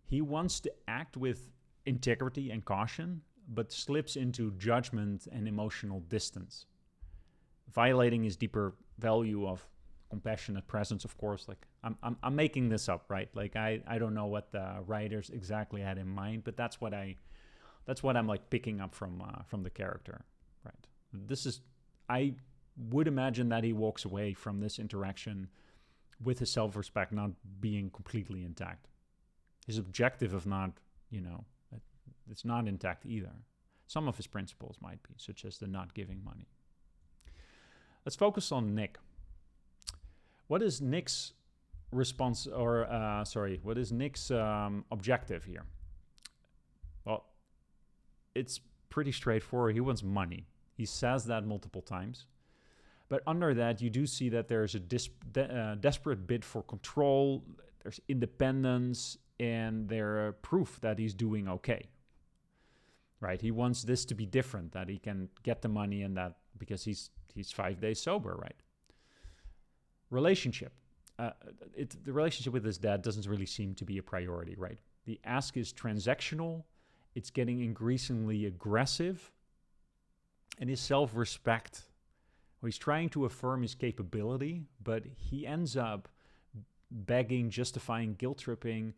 Speaker 1: He wants to act with integrity and caution, but slips into judgment and emotional distance, violating his deeper value of compassionate presence. Of course, like I'm making this up, right? Like I don't know what the writers exactly had in mind, but that's what I'm like picking up from the character, right? I would imagine that he walks away from this interaction with his self-respect not being completely intact. His objective of not, it's not intact either. Some of his principles might be, such as the not giving money. Let's focus on Nick. What is Nick's response, what is Nick's objective here? Well, it's pretty straightforward. He wants money. He says that multiple times. But under that, you do see that there's a desperate bid for control, there's independence, and there's proof that he's doing okay. Right? He wants this to be different, that he can get the money and that because he's 5 days sober, right? Relationship. The relationship with his dad doesn't really seem to be a priority, right? The ask is transactional. It's getting increasingly aggressive. And his self-respect, well, he's trying to affirm his capability, but he ends up begging, justifying, guilt-tripping,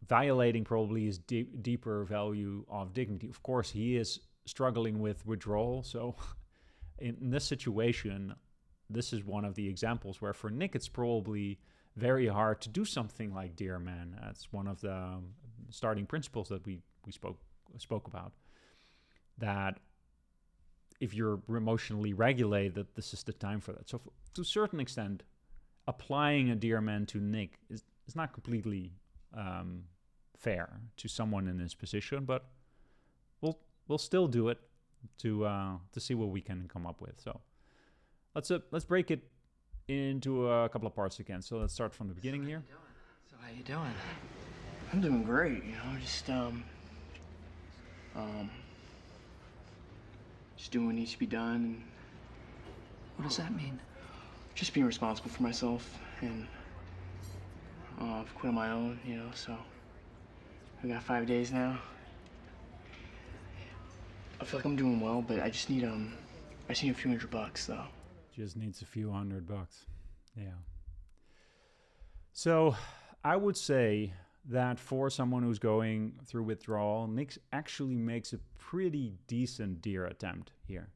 Speaker 1: violating probably his deeper value of dignity. Of course, he is struggling with withdrawal. So in this situation, this is one of the examples where for Nick, it's probably very hard to do something like Dear Man. That's one of the starting principles that we spoke about. That if you're emotionally regulated, that this is the time for that. So to a certain extent, applying a Dear Man to Nick is not completely fair to someone in this position, but we'll still do it to see what we can come up with. So let's break it into a couple of parts again. So let's start from the beginning here.
Speaker 5: So how you doing?
Speaker 6: I'm doing great, just doing what needs to be done.
Speaker 5: What does that mean?
Speaker 6: Just being responsible for myself, and I've quit on my own, so I got 5 days now. I feel like I'm doing well, but I just need a few $100 though.
Speaker 1: Just needs a few $100. Yeah. So I would say that for someone who's going through withdrawal, Nick actually makes a pretty decent Dear attempt here,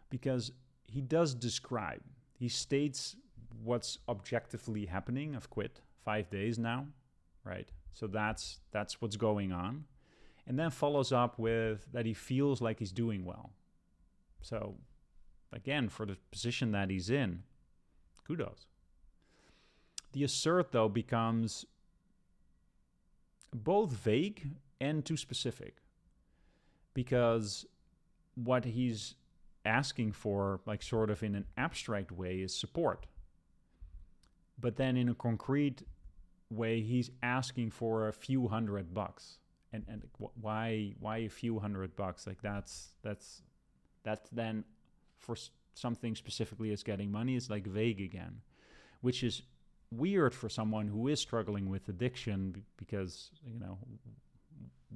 Speaker 1: because he does describe, he states what's objectively happening. I've quit 5 days now, right? So that's what's going on. And then follows up with that he feels like he's doing well. So again, for the position that he's in, kudos. The assert, though, becomes both vague and too specific, because what he's asking for, like sort of in an abstract way, is support. But then in a concrete way, he's asking for a few $100. And why a few $100? Like that's then for something specifically as getting money is like vague again, which is weird for someone who is struggling with addiction, because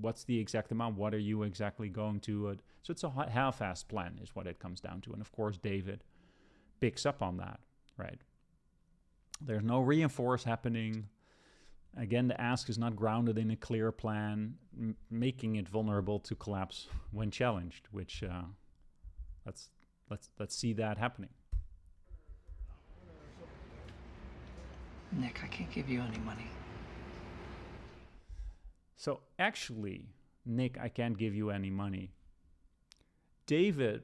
Speaker 1: what's the exact amount? What are you exactly going to? So it's a half-assed plan is what it comes down to. And of course, David picks up on that, right? There's no reinforce happening. Again, the ask is not grounded in a clear plan, making it vulnerable to collapse when challenged, which let's see that happening.
Speaker 5: Nick, I can't give you any money.
Speaker 1: So actually, Nick, I can't give you any money. David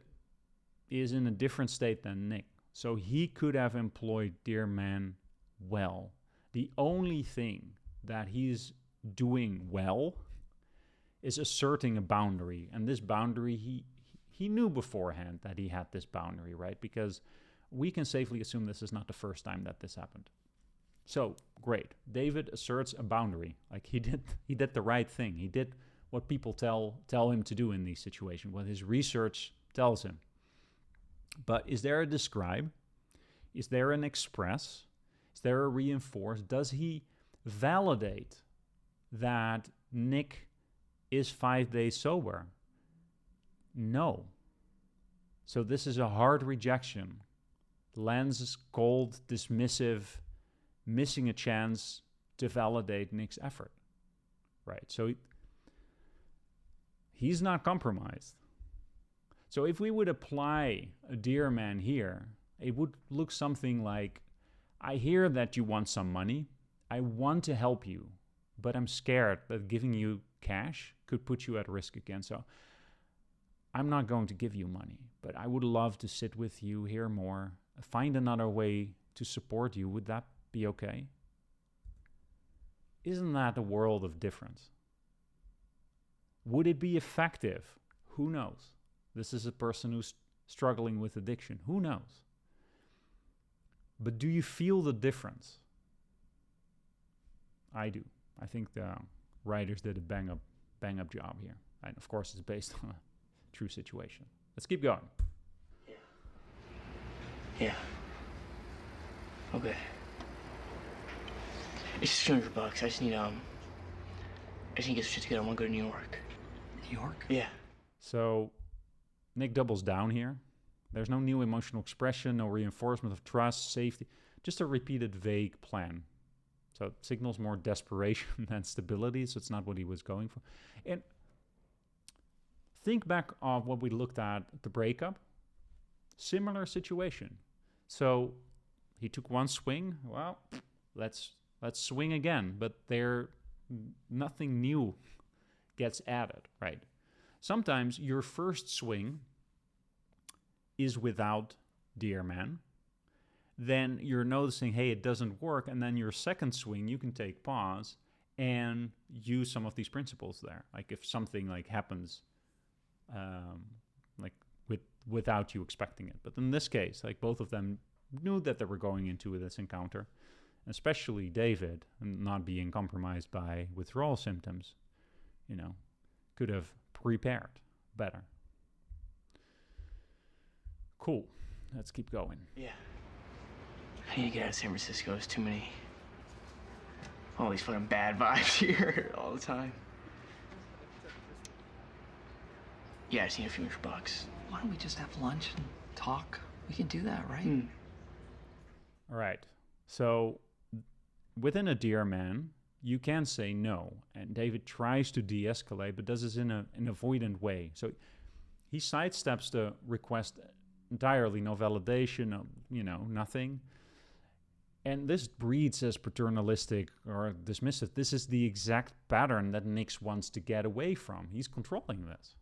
Speaker 1: is in a different state than Nick, so he could have employed Dear Man well. The only thing that he's doing well is asserting a boundary, and this boundary he knew beforehand that he had this boundary, right? Because we can safely assume this is not the first time that this happened. So great, David asserts a boundary. Like he did the right thing. He did what people tell him to do in these situations, what his research tells him. But is there a describe? Is there an express? Is there a reinforce? Does he validate that Nick is 5 days sober? No. So this is a hard rejection. Lens is cold, dismissive, missing a chance to validate Nick's effort. Right? So he's not compromised. So if we would apply a Dear Man here, it would look something like, I hear that you want some money. I want to help you, but I'm scared that giving you cash could put you at risk again. So I'm not going to give you money, but I would love to sit with you, hear more, find another way to support you. Would that be okay? Isn't that a world of difference? Would it be effective? Who knows? This is a person who's struggling with addiction. Who knows? But do you feel the difference? I do. I think the writers did a bang up job here. And of course, it's based on a true situation. Let's keep going.
Speaker 6: Yeah. Okay. It's just $200. I just need to get some shit together. I want to go to New York.
Speaker 5: New York?
Speaker 6: Yeah.
Speaker 1: So Nick doubles down here. There's no new emotional expression, no reinforcement of trust, safety, just a repeated vague plan. So it signals more desperation than stability, so it's not what he was going for. And think back of what we looked at the breakup. Similar situation. So he took one swing. Well, let's swing again, but nothing new gets added, right? Sometimes your first swing is without Dear Man. Then you're noticing, hey, it doesn't work. And then your second swing, you can take pause and use some of these principles there. Like if something like happens like without you expecting it. But in this case, like both of them knew that they were going into this encounter, especially David, not being compromised by withdrawal symptoms, could have prepared better. Cool. Let's keep going.
Speaker 6: Yeah. I need to get out of San Francisco. There's too many... all these fucking bad vibes here all the time. Yeah, I just need a few $100.
Speaker 5: Why don't we just have lunch and talk? We can do that, right?
Speaker 1: All right. So within a Dear Man, you can say no. And David tries to de-escalate, but does this in an avoidant way. So he sidesteps the request entirely, no validation, no, nothing. And this breeds as paternalistic or dismissive. This is the exact pattern that Nick wants to get away from. He's controlling this.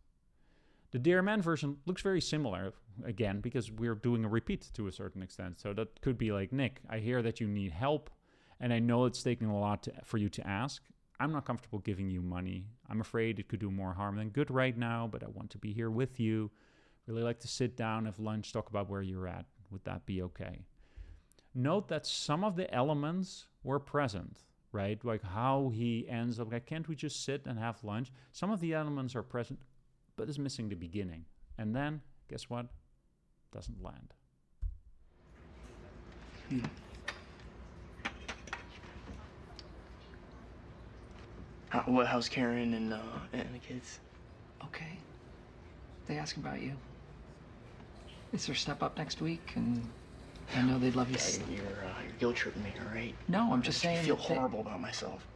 Speaker 1: The Dear Man version looks very similar, again, because we're doing a repeat to a certain extent. So that could be like, Nick, I hear that you need help, and I know it's taking a lot for you to ask. I'm not comfortable giving you money. I'm afraid it could do more harm than good right now, but I want to be here with you. Really like to sit down, have lunch, talk about where you're at. Would that be okay? Note that some of the elements were present, right? Like how he ends up, like, can't we just sit and have lunch? Some of the elements are present, but it's missing the beginning. And then, guess what? Doesn't land.
Speaker 6: How's Karen and the kids?
Speaker 5: Okay. They ask about you. It's their step up next week, and I know they'd love you.
Speaker 6: You're guilt tripping me, all right?
Speaker 5: No, I'm just saying.
Speaker 6: I feel horrible about myself.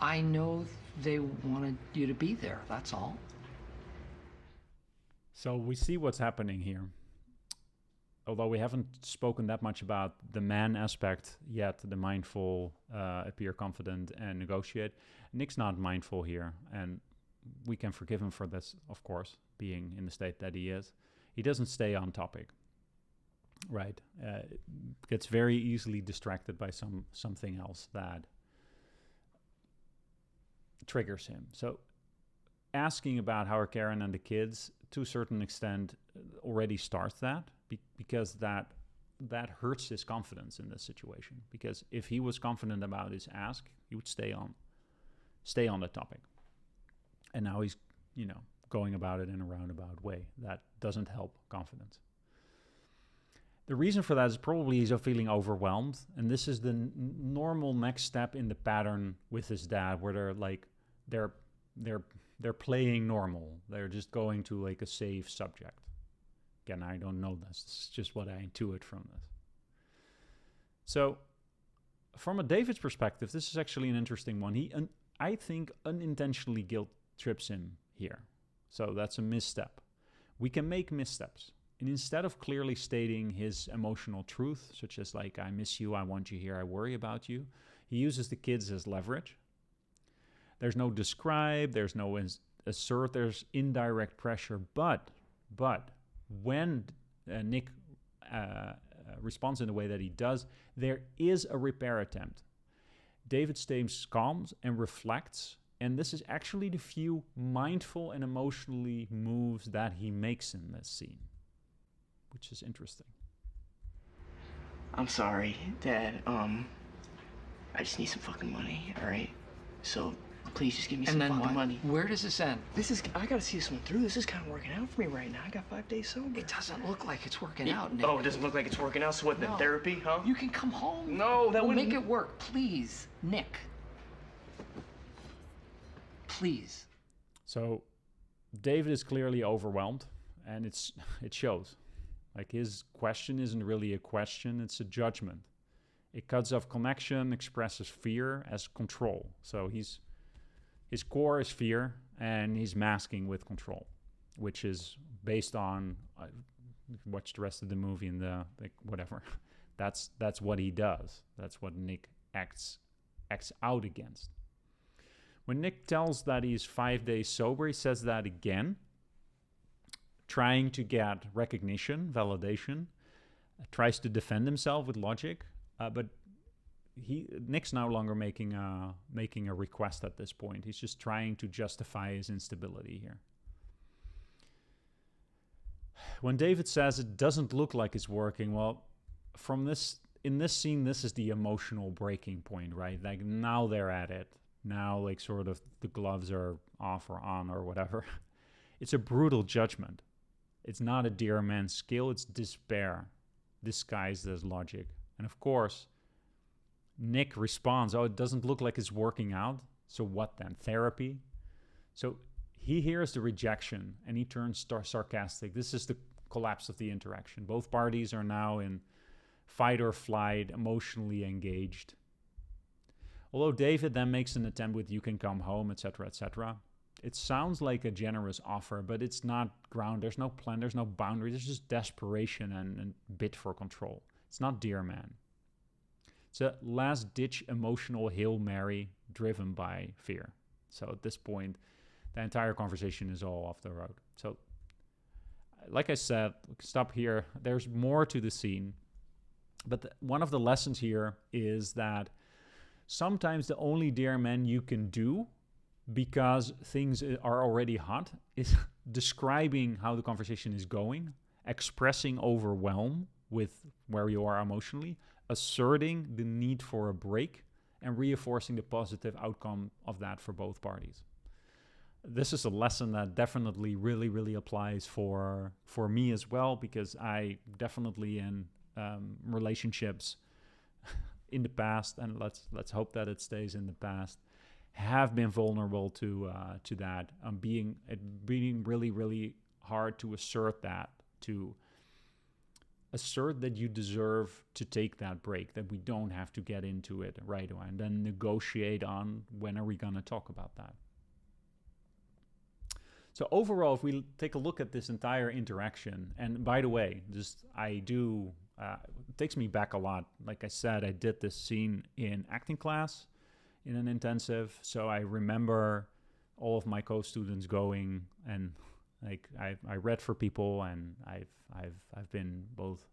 Speaker 5: I know they wanted you to be there, that's all.
Speaker 1: So we see what's happening here. Although we haven't spoken that much about the man aspect yet, the mindful, appear confident and negotiate. Nick's not mindful here, and we can forgive him for this, of course, being in the state that he is. He doesn't stay on topic, right? Gets very easily distracted by something else that triggers him. So asking about how are Karen and the kids, to a certain extent, already starts that, because that hurts his confidence in this situation. Because if he was confident about his ask, he would stay on the topic. And now he's, going about it in a roundabout way. That doesn't help confidence. The reason for that is probably he's feeling overwhelmed, and this is the normal next step in the pattern with his dad, where they're like they're playing normal. They're just going to like a safe subject. Again, I don't know this. This is just what I intuit from this. So, from a David's perspective, this is actually an interesting one. He, I think, unintentionally guilt trips him here. So that's a misstep. We can make missteps. And instead of clearly stating his emotional truth, such as like, I miss you, I want you here, I worry about you, he uses the kids as leverage. There's no describe, there's no assert, there's indirect pressure. But when Nick responds in the way that he does, there is a repair attempt. David stays calm and reflects, and this is actually the few mindful and emotionally moves that he makes in this scene, which is interesting.
Speaker 6: I'm sorry, Dad. I just need some fucking money, all right? So please just give me some fucking money.
Speaker 5: Where does this end?
Speaker 6: I gotta see this one through. This is kind of working out for me right now. I got 5 days sober.
Speaker 5: It doesn't look like it's working out, Nick.
Speaker 6: Oh, it doesn't look like it's working out? So what, then therapy, huh?
Speaker 5: You can come home.
Speaker 6: No, that
Speaker 5: we'll
Speaker 6: wouldn't...
Speaker 5: make it work, please, Nick. Please.
Speaker 1: So David is clearly overwhelmed, and it shows. Like, his question isn't really a question, it's a judgment. It cuts off connection, expresses fear as control. So his core is fear, and he's masking with control, which is based on, watch the rest of the movie and whatever. That's what he does. That's what Nick acts out against. When Nick tells that he's 5 days sober, he says that again, trying to get recognition, validation, tries to defend himself with logic, but Nick's no longer making a request at this point. He's just trying to justify his instability here. When David says it doesn't look like it's working, well, in this scene, this is the emotional breaking point, right? Like, now they're at it. Now, like, sort of the gloves are off or on or whatever. It's a brutal judgment. It's not a dear man's skill, it's despair disguised as logic. And of course, Nick responds, oh, it doesn't look like it's working out. So what then? Therapy? So he hears the rejection and he turns sarcastic. This is the collapse of the interaction. Both parties are now in fight or flight, emotionally engaged. Although David then makes an attempt with you can come home, etc., etc., it sounds like a generous offer, but it's not ground. There's no plan, there's no boundary. There's just desperation and bid for control. It's not dear man. It's a last-ditch emotional Hail Mary driven by fear. So at this point, the entire conversation is all off the road. So, like I said, we can stop here. There's more to the scene. But one of the lessons here is that sometimes the only dear man you can do, because things are already hot, is describing how the conversation is going, expressing overwhelm with where you are emotionally, asserting the need for a break, and reinforcing the positive outcome of that for both parties. This is a lesson that definitely really, really applies for me as well, because I definitely in relationships in the past, and let's hope that it stays in the past, have been vulnerable to that. Being really, really hard to assert that, to assert that you deserve to take that break, that we don't have to get into it right away, and then negotiate on when are we going to talk about that. So overall, if we take a look at this entire interaction, and by the way, it takes me back a lot. Like I said, I did this scene in acting class in an intensive, so I remember all of my co-students going, and like I read for people, and I've been both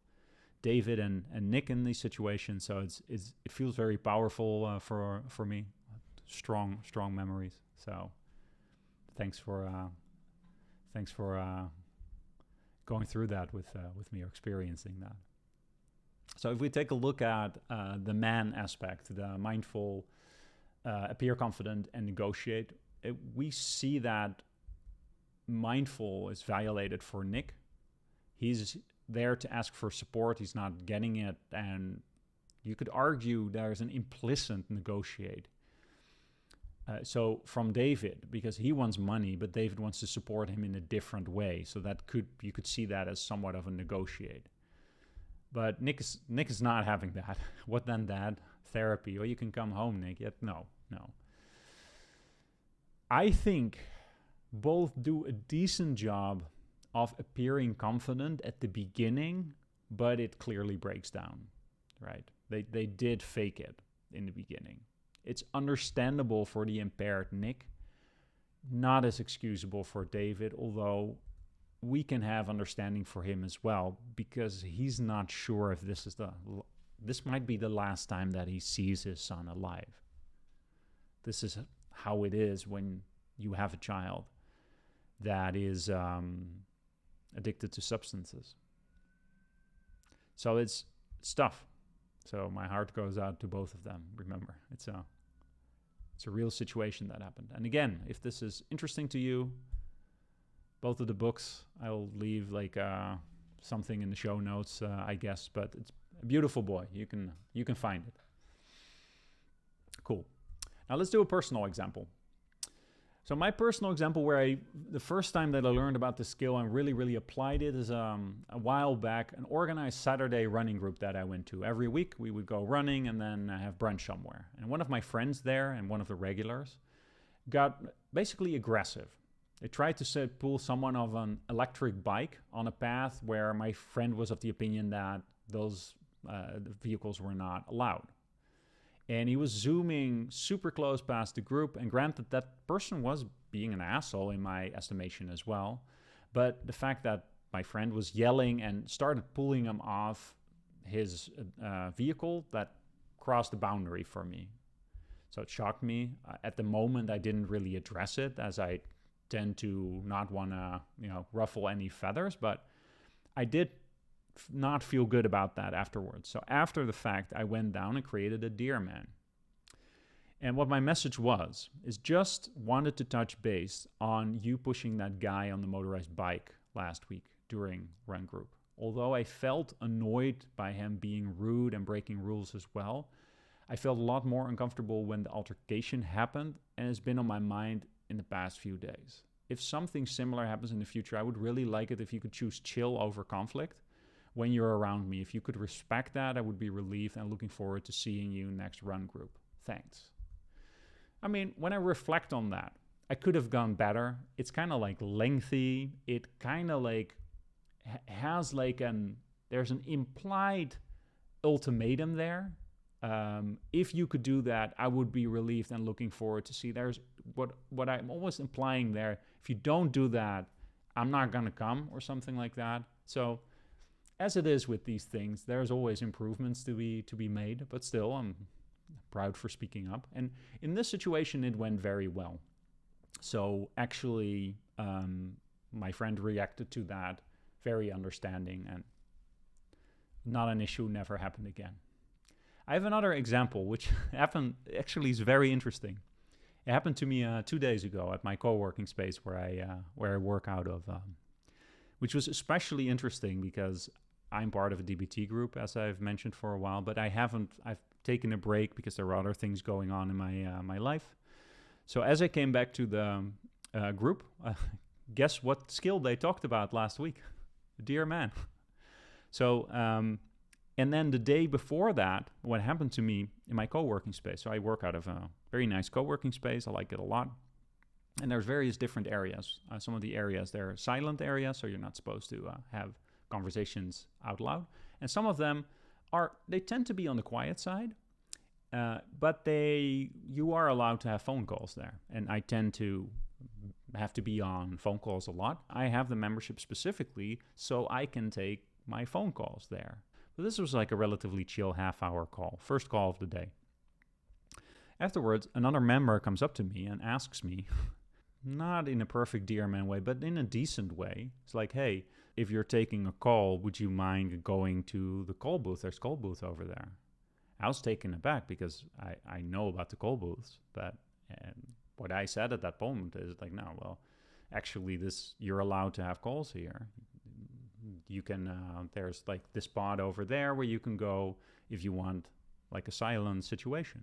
Speaker 1: David and Nick in these situations, so it feels very powerful for me. Strong memories. So thanks for going through that with me, or experiencing that. So if we take a look at the man aspect, the mindful, appear confident, and negotiate, we see that mindful is violated for Nick. He's there to ask for support. He's not getting it. And you could argue there's an implicit negotiate. So from David, because he wants money, but David wants to support him in a different way. So you could see that as somewhat of a negotiate. But Nick is not having that. What then, Dad? Therapy? Or you can come home, Nick. Yet no. I think both do a decent job of appearing confident at the beginning, but it clearly breaks down, right? They did fake it in the beginning. It's understandable for the impaired Nick, not as excusable for David, although we can have understanding for him as well, because he's not sure if this might be the last time that he sees his son alive. This is how it is when you have a child that is addicted to substances. So it's tough. So my heart goes out to both of them. Remember, it's a real situation that happened. And again, if this is interesting to you, both of the books, I'll leave something in the show notes, I guess. But it's a beautiful boy. You can find it. Cool. Now let's do a personal example. So my personal example where the first time that I learned about this skill and really applied it is a while back, an organized Saturday running group that I went to. Every week we would go running and then have brunch somewhere. And one of my friends there, and one of the regulars, got basically aggressive. They tried to pull someone of an electric bike on a path where my friend was of the opinion that those vehicles were not allowed. And he was zooming super close past the group, and granted, that person was being an asshole in my estimation as well. But the fact that my friend was yelling and started pulling him off his vehicle, that crossed the boundary for me. So it shocked me. At the moment, I didn't really address it, as I tend to not want to, ruffle any feathers. But I did not feel good about that afterwards. So after the fact, I went down and created a Dear Man. And what my message is just wanted to touch base on you pushing that guy on the motorized bike last week during run group. Although I felt annoyed by him being rude and breaking rules as well, I felt a lot more uncomfortable when the altercation happened, and it's been on my mind in the past few days. If something similar happens in the future, I would really like it if you could choose chill over conflict when you're around me. If you could respect that, I would be relieved and looking forward to seeing you next run group. Thanks. I mean, when I reflect on that, I could have gone better. It's kind of lengthy. It kind of has there's an implied ultimatum there. If you could do that, I would be relieved and looking forward to see. There's what I'm almost implying there. If you don't do that, I'm not going to come, or something like that. So as it is with these things, there's always improvements to be made, but still, I'm proud for speaking up. And in this situation, it went very well. So actually, my friend reacted to that, very understanding, and not an issue, never happened again. I have another example, which happened, actually is very interesting. It happened to me 2 days ago at my co-working space where I work out of, which was especially interesting because I'm part of a DBT group, as I've mentioned for a while, but I've taken a break because there were other things going on in my life. So as I came back to the group, guess what skill they talked about last week? Dear Man. So, and then the day before that, what happened to me in my co-working space, so I work out of a very nice co-working space. I like it a lot. And there's various different areas. Some of the areas, they're silent areas, so you're not supposed to have conversations out loud. And some of them they tend to be on the quiet side, but you are allowed to have phone calls there. And I tend to have to be on phone calls a lot. I have the membership specifically so I can take my phone calls there. So this was like a relatively chill half-hour call, first call of the day. Afterwards, another member comes up to me and asks me, not in a perfect dear man way, but in a decent way. It's like, hey, if you're taking a call, would you mind going to the call booth? There's a call booth over there. I was taken aback because I know about the call booths, but what I said at that moment is like, no, well, actually you're allowed to have calls here. You can, there's like this spot over there where you can go if you want like a silent situation.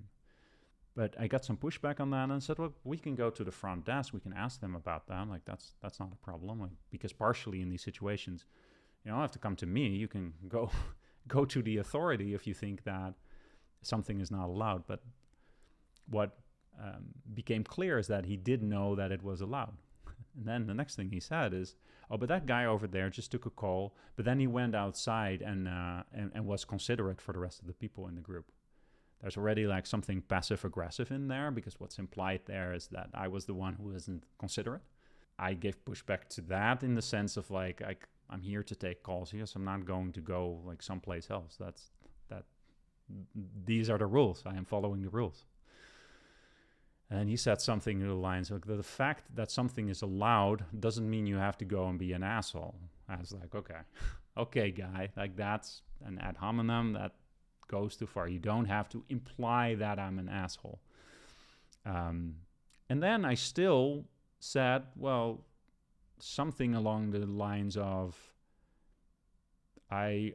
Speaker 1: But I got some pushback on that and said, well, we can go to the front desk. We can ask them about that. Like, that's not a problem. Like, because partially in these situations, you don't have to come to me. You can go to the authority if you think that something is not allowed. But what became clear is that he did know that it was allowed. And then the next thing he said is, oh, but that guy over there just took a call, but then he went outside and was considerate for the rest of the people in the group. There's already like something passive-aggressive in there, because what's implied there is that I was the one who isn't considerate. I gave pushback to that in the sense of like, I'm here to take calls here, so I'm not going to go like someplace else. These are the rules. I am following the rules. And he said something in the lines like, the fact that something is allowed doesn't mean you have to go and be an asshole. I was like, okay, guy, like that's an ad hominem that goes too far. You don't have to imply that I'm an asshole. And then I still said, well, something along the lines of, I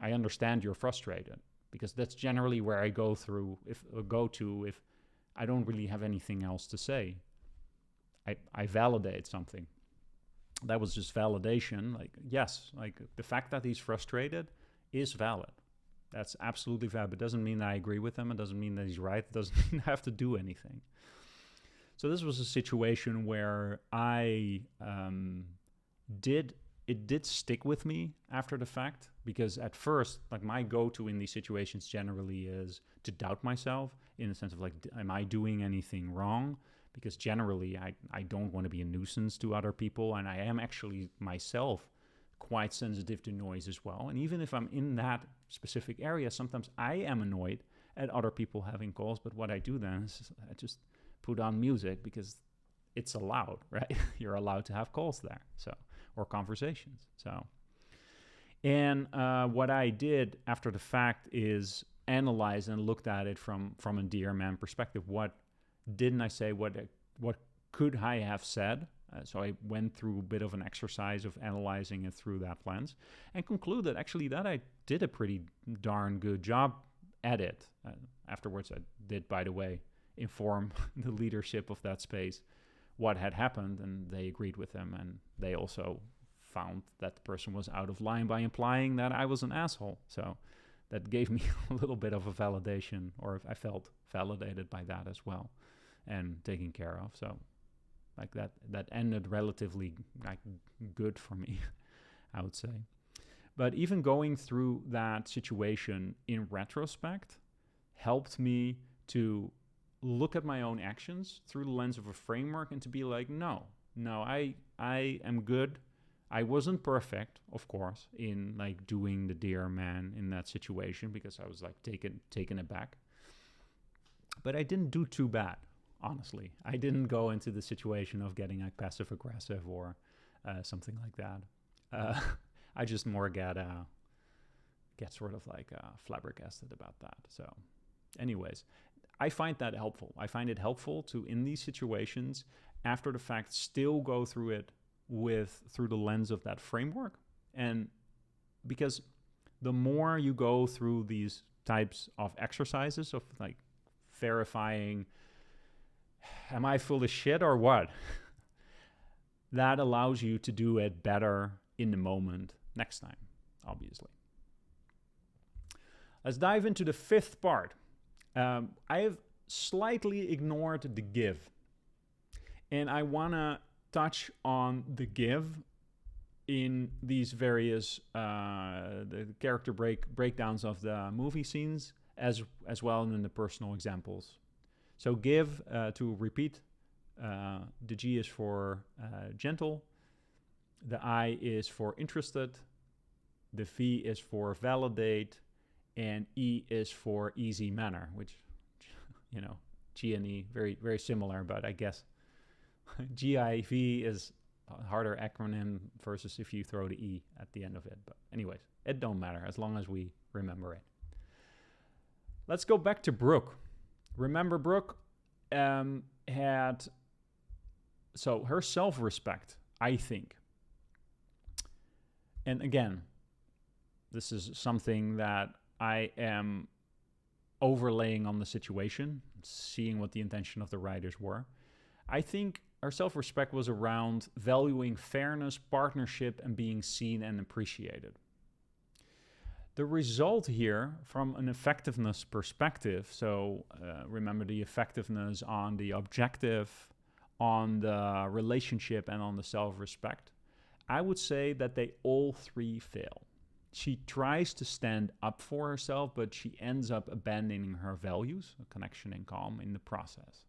Speaker 1: understand you're frustrated, because that's generally where I go to if I don't really have anything else to say. I validate something. That was just validation. Like, yes, like the fact that he's frustrated is valid. That's absolutely valid. It doesn't mean that I agree with him. It doesn't mean that he's right. It doesn't mean I have to do anything. So this was a situation where it did stick with me after the fact, because at first, like my go-to in these situations generally is to doubt myself in the sense of like, am I doing anything wrong? Because generally I don't want to be a nuisance to other people, and I am actually myself quite sensitive to noise as well. And even if I'm in that specific area, sometimes I am annoyed at other people having calls, but what I do then is I just put on music because it's allowed, right? You're allowed to have calls there, or conversations. And what I did after the fact is analyze and looked at it from a dear man perspective. What didn't I say? What could I have said? So I went through a bit of an exercise of analyzing it through that lens and concluded actually that I did a pretty darn good job at it. Afterwards, I did, by the way, inform the leadership of that space what had happened, and they agreed with him, and they also found that the person was out of line by implying that I was an asshole. So that gave me a little bit of a validation, or I felt validated by that as well and taken care of. So like that ended relatively like good for me, I would say. But even going through that situation in retrospect helped me to look at my own actions through the lens of a framework and to be like, no, I am good. I wasn't perfect, of course, in like doing the dear man in that situation, because I was like taken aback. But I didn't do too bad, honestly. I didn't go into the situation of getting like passive aggressive or something like that. I just more get sort of like flabbergasted about that. So anyways, I find that helpful. I find it helpful to, in these situations, after the fact, still go through it through the lens of that framework. And because the more you go through these types of exercises of like verifying, am I full of shit or what? That allows you to do it better in the moment next time, obviously. Let's dive into the fifth part. I have slightly ignored the give. And I want to touch on the give in these various the character breakdowns of the movie scenes, as well in the personal examples. So give, to repeat, the G is for gentle, the I is for interested, the V is for validate, and E is for easy manner, which, you know, G and E, very, very similar, but I guess GIV is a harder acronym versus if you throw the E at the end of it. But anyways, it don't matter as long as we remember it. Let's go back to Brooke. Remember, Brooke had, so her self-respect, I think. And again, this is something that I am overlaying on the situation, seeing what the intention of the writers were. I think our self-respect was around valuing fairness, partnership, and being seen and appreciated. The result here, from an effectiveness perspective, so remember the effectiveness on the objective, on the relationship, and on the self-respect, I would say that they all three fail. She tries to stand up for herself, but she ends up abandoning her values, connection and calm, in the process.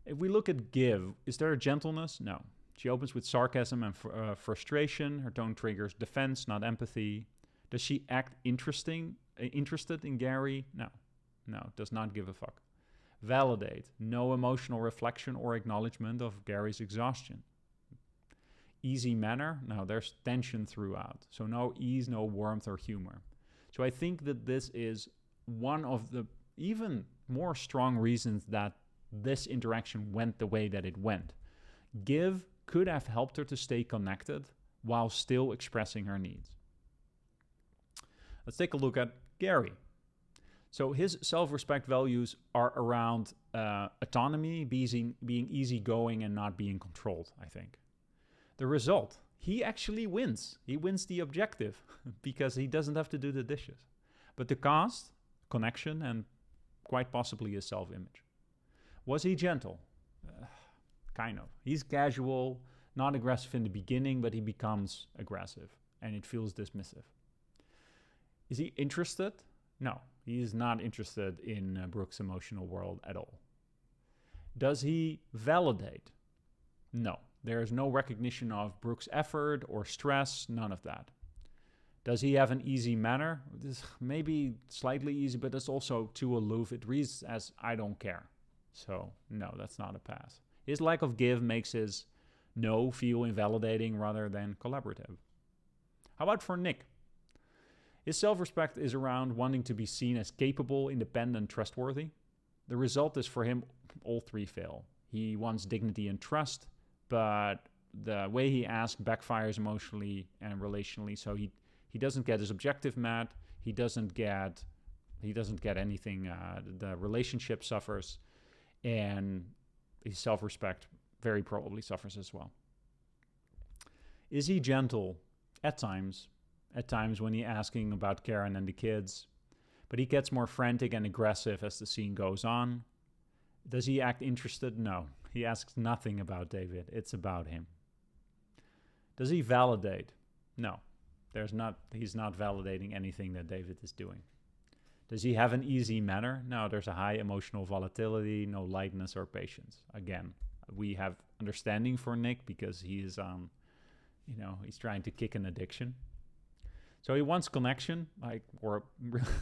Speaker 1: If we look at give, is there a gentleness? No. She opens with sarcasm and frustration. Her tone triggers defense, not empathy. Does she act interested in Gary? No. No, does not give a fuck. Validate. No emotional reflection or acknowledgement of Gary's exhaustion. Easy manner? No, there's tension throughout. So no ease, no warmth or humor. So I think that this is one of the even more strong reasons that this interaction went the way that it went. Give could have helped her to stay connected while still expressing her needs. Let's take a look at Gary. So his self-respect values are around autonomy, being easygoing and not being controlled, I think. The result, he actually wins. He wins the objective because he doesn't have to do the dishes. But the cost, connection, and quite possibly his self-image. Was he gentle? Kind of. He's casual, not aggressive in the beginning, but he becomes aggressive, and it feels dismissive. Is he interested? No, he is not interested in Brooke's emotional world at all. Does he validate? No, there is no recognition of Brooke's effort or stress, none of that. Does he have an easy manner? Maybe slightly easy, but it's also too aloof. It reads as, I don't care. So, no, that's not a pass. His lack of give makes his no feel invalidating rather than collaborative. How about for Nick? His self-respect is around wanting to be seen as capable, independent, trustworthy. The result is for him, all three fail. He wants dignity and trust, but the way he asks backfires emotionally and relationally, so he doesn't get his objective met, he doesn't get anything, the relationship suffers, and his self-respect very probably suffers as well. Is he gentle? At times when he's asking about Karen and the kids, but he gets more frantic and aggressive as the scene goes on. Does he act interested? No. He asks nothing about David. It's about him. Does he validate? No. He's not validating anything that David is doing. Does he have an easy manner? No, there's a high emotional volatility, no lightness or patience. Again, we have understanding for Nick because he is he's trying to kick an addiction. So he wants connection, or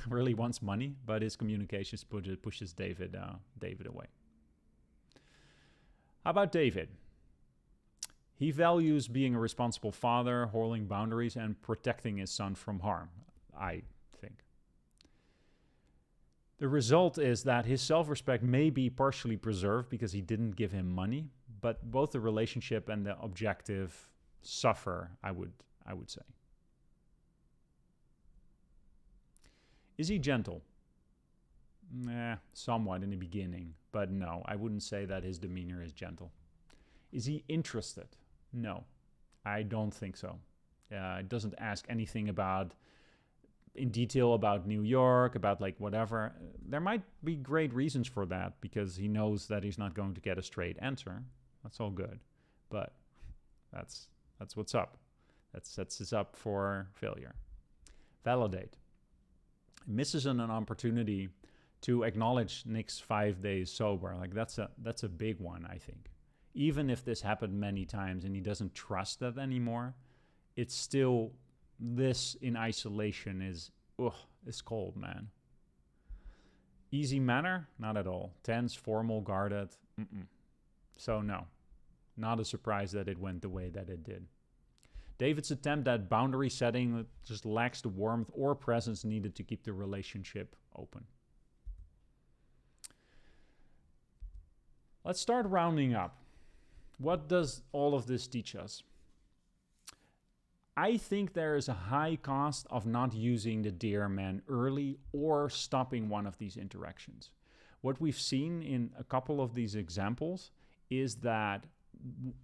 Speaker 1: really wants money, but his communications pushes David away. How about David? He values being a responsible father, holding boundaries, and protecting his son from harm, I think. The result is that his self-respect may be partially preserved because he didn't give him money, but both the relationship and the objective suffer, I would say. Is he gentle? Somewhat in the beginning, but no, I wouldn't say that his demeanor is gentle. Is he interested? No, I don't think so. It doesn't ask anything about in detail about New York, about like whatever. There might be great reasons for that because he knows that he's not going to get a straight answer. That's all good. But that's what's up. That sets us up for failure. Validate. Misses an opportunity to acknowledge Nick's 5 days sober. Like that's a big one, I think. Even if this happened many times and he doesn't trust that anymore, it's still, this in isolation is cold, man. Easy manner? Not at all. Tense, formal, guarded? So no, not a surprise that it went the way that it did. David's attempt at boundary setting just lacks the warmth or presence needed to keep the relationship open. Let's start rounding up. What does all of this teach us? I think there is a high cost of not using the dear man early or stopping one of these interactions. What we've seen in a couple of these examples is that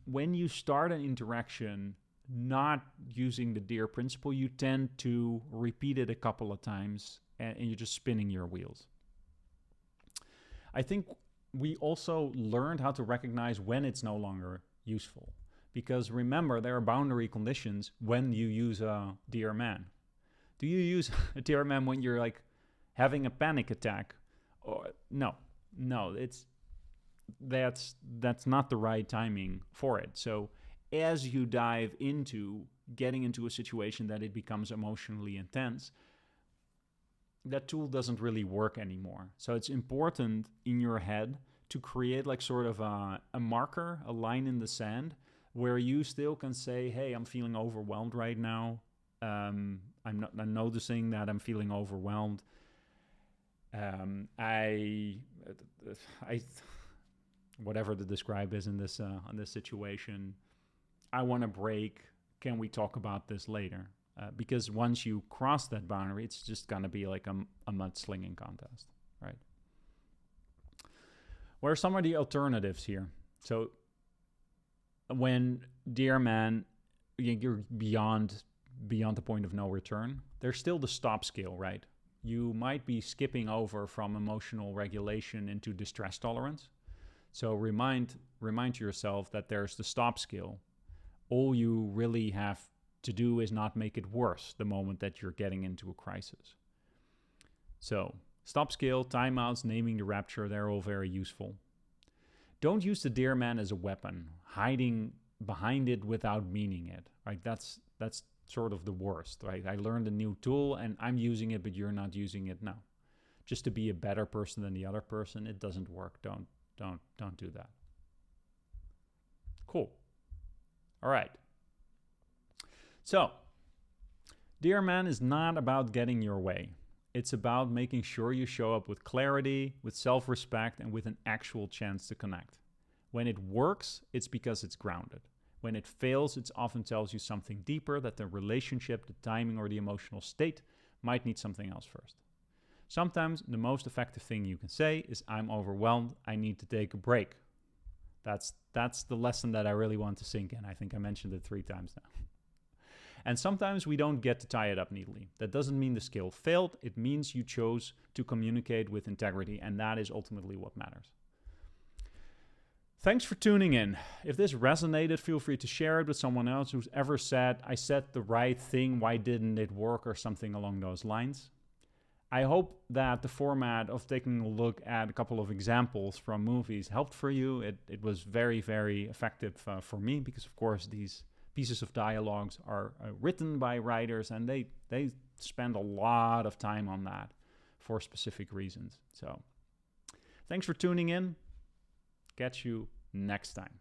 Speaker 1: when you start an interaction not using the dear principle, you tend to repeat it a couple of times and you're just spinning your wheels. I think we also learned how to recognize when it's no longer useful. Because remember, there are boundary conditions when you use a dear man. Do you use a dear man when you're like having a panic attack? Or no, that's not the right timing for it. So as you dive into getting into a situation that it becomes emotionally intense, that tool doesn't really work anymore. So it's important in your head to create like sort of a marker, a line in the sand, where you still can say, hey, I'm feeling overwhelmed right now. I'm noticing that I'm feeling overwhelmed. Whatever the describe is in this situation, I want a break. Can we talk about this later? Because once you cross that boundary, it's just going to be like a mudslinging contest, right? What are some of the alternatives here? So when dear man, you're beyond the point of no return, there's still the stop skill, right? You might be skipping over from emotional regulation into distress tolerance. So remind yourself that there's the stop skill. All you really have to do is not make it worse the moment that you're getting into a crisis. So stop skill, timeouts, naming the rapture, they're all very useful. Don't use the dear man as a weapon, hiding behind it without meaning it, right? That's sort of the worst, right? I learned a new tool and I'm using it, but you're not using it now. Just to be a better person than the other person, it doesn't work. Don't do that. Cool. All right. So, dear man is not about getting your way. It's about making sure you show up with clarity, with self-respect, and with an actual chance to connect. When it works, it's because it's grounded. When it fails, it often tells you something deeper, that the relationship, the timing, or the emotional state might need something else first. Sometimes the most effective thing you can say is, I'm overwhelmed, I need to take a break. That's the lesson that I really want to sink in. I think I mentioned it 3 times now. And sometimes we don't get to tie it up neatly. That doesn't mean the skill failed. It means you chose to communicate with integrity, and that is ultimately what matters. Thanks for tuning in. If this resonated, feel free to share it with someone else who's ever said, I said the right thing, why didn't it work, or something along those lines. I hope that the format of taking a look at a couple of examples from movies helped for you. It was very, very effective for me because, of course, these pieces of dialogues are written by writers and they spend a lot of time on that for specific reasons. So thanks for tuning in. Catch you next time.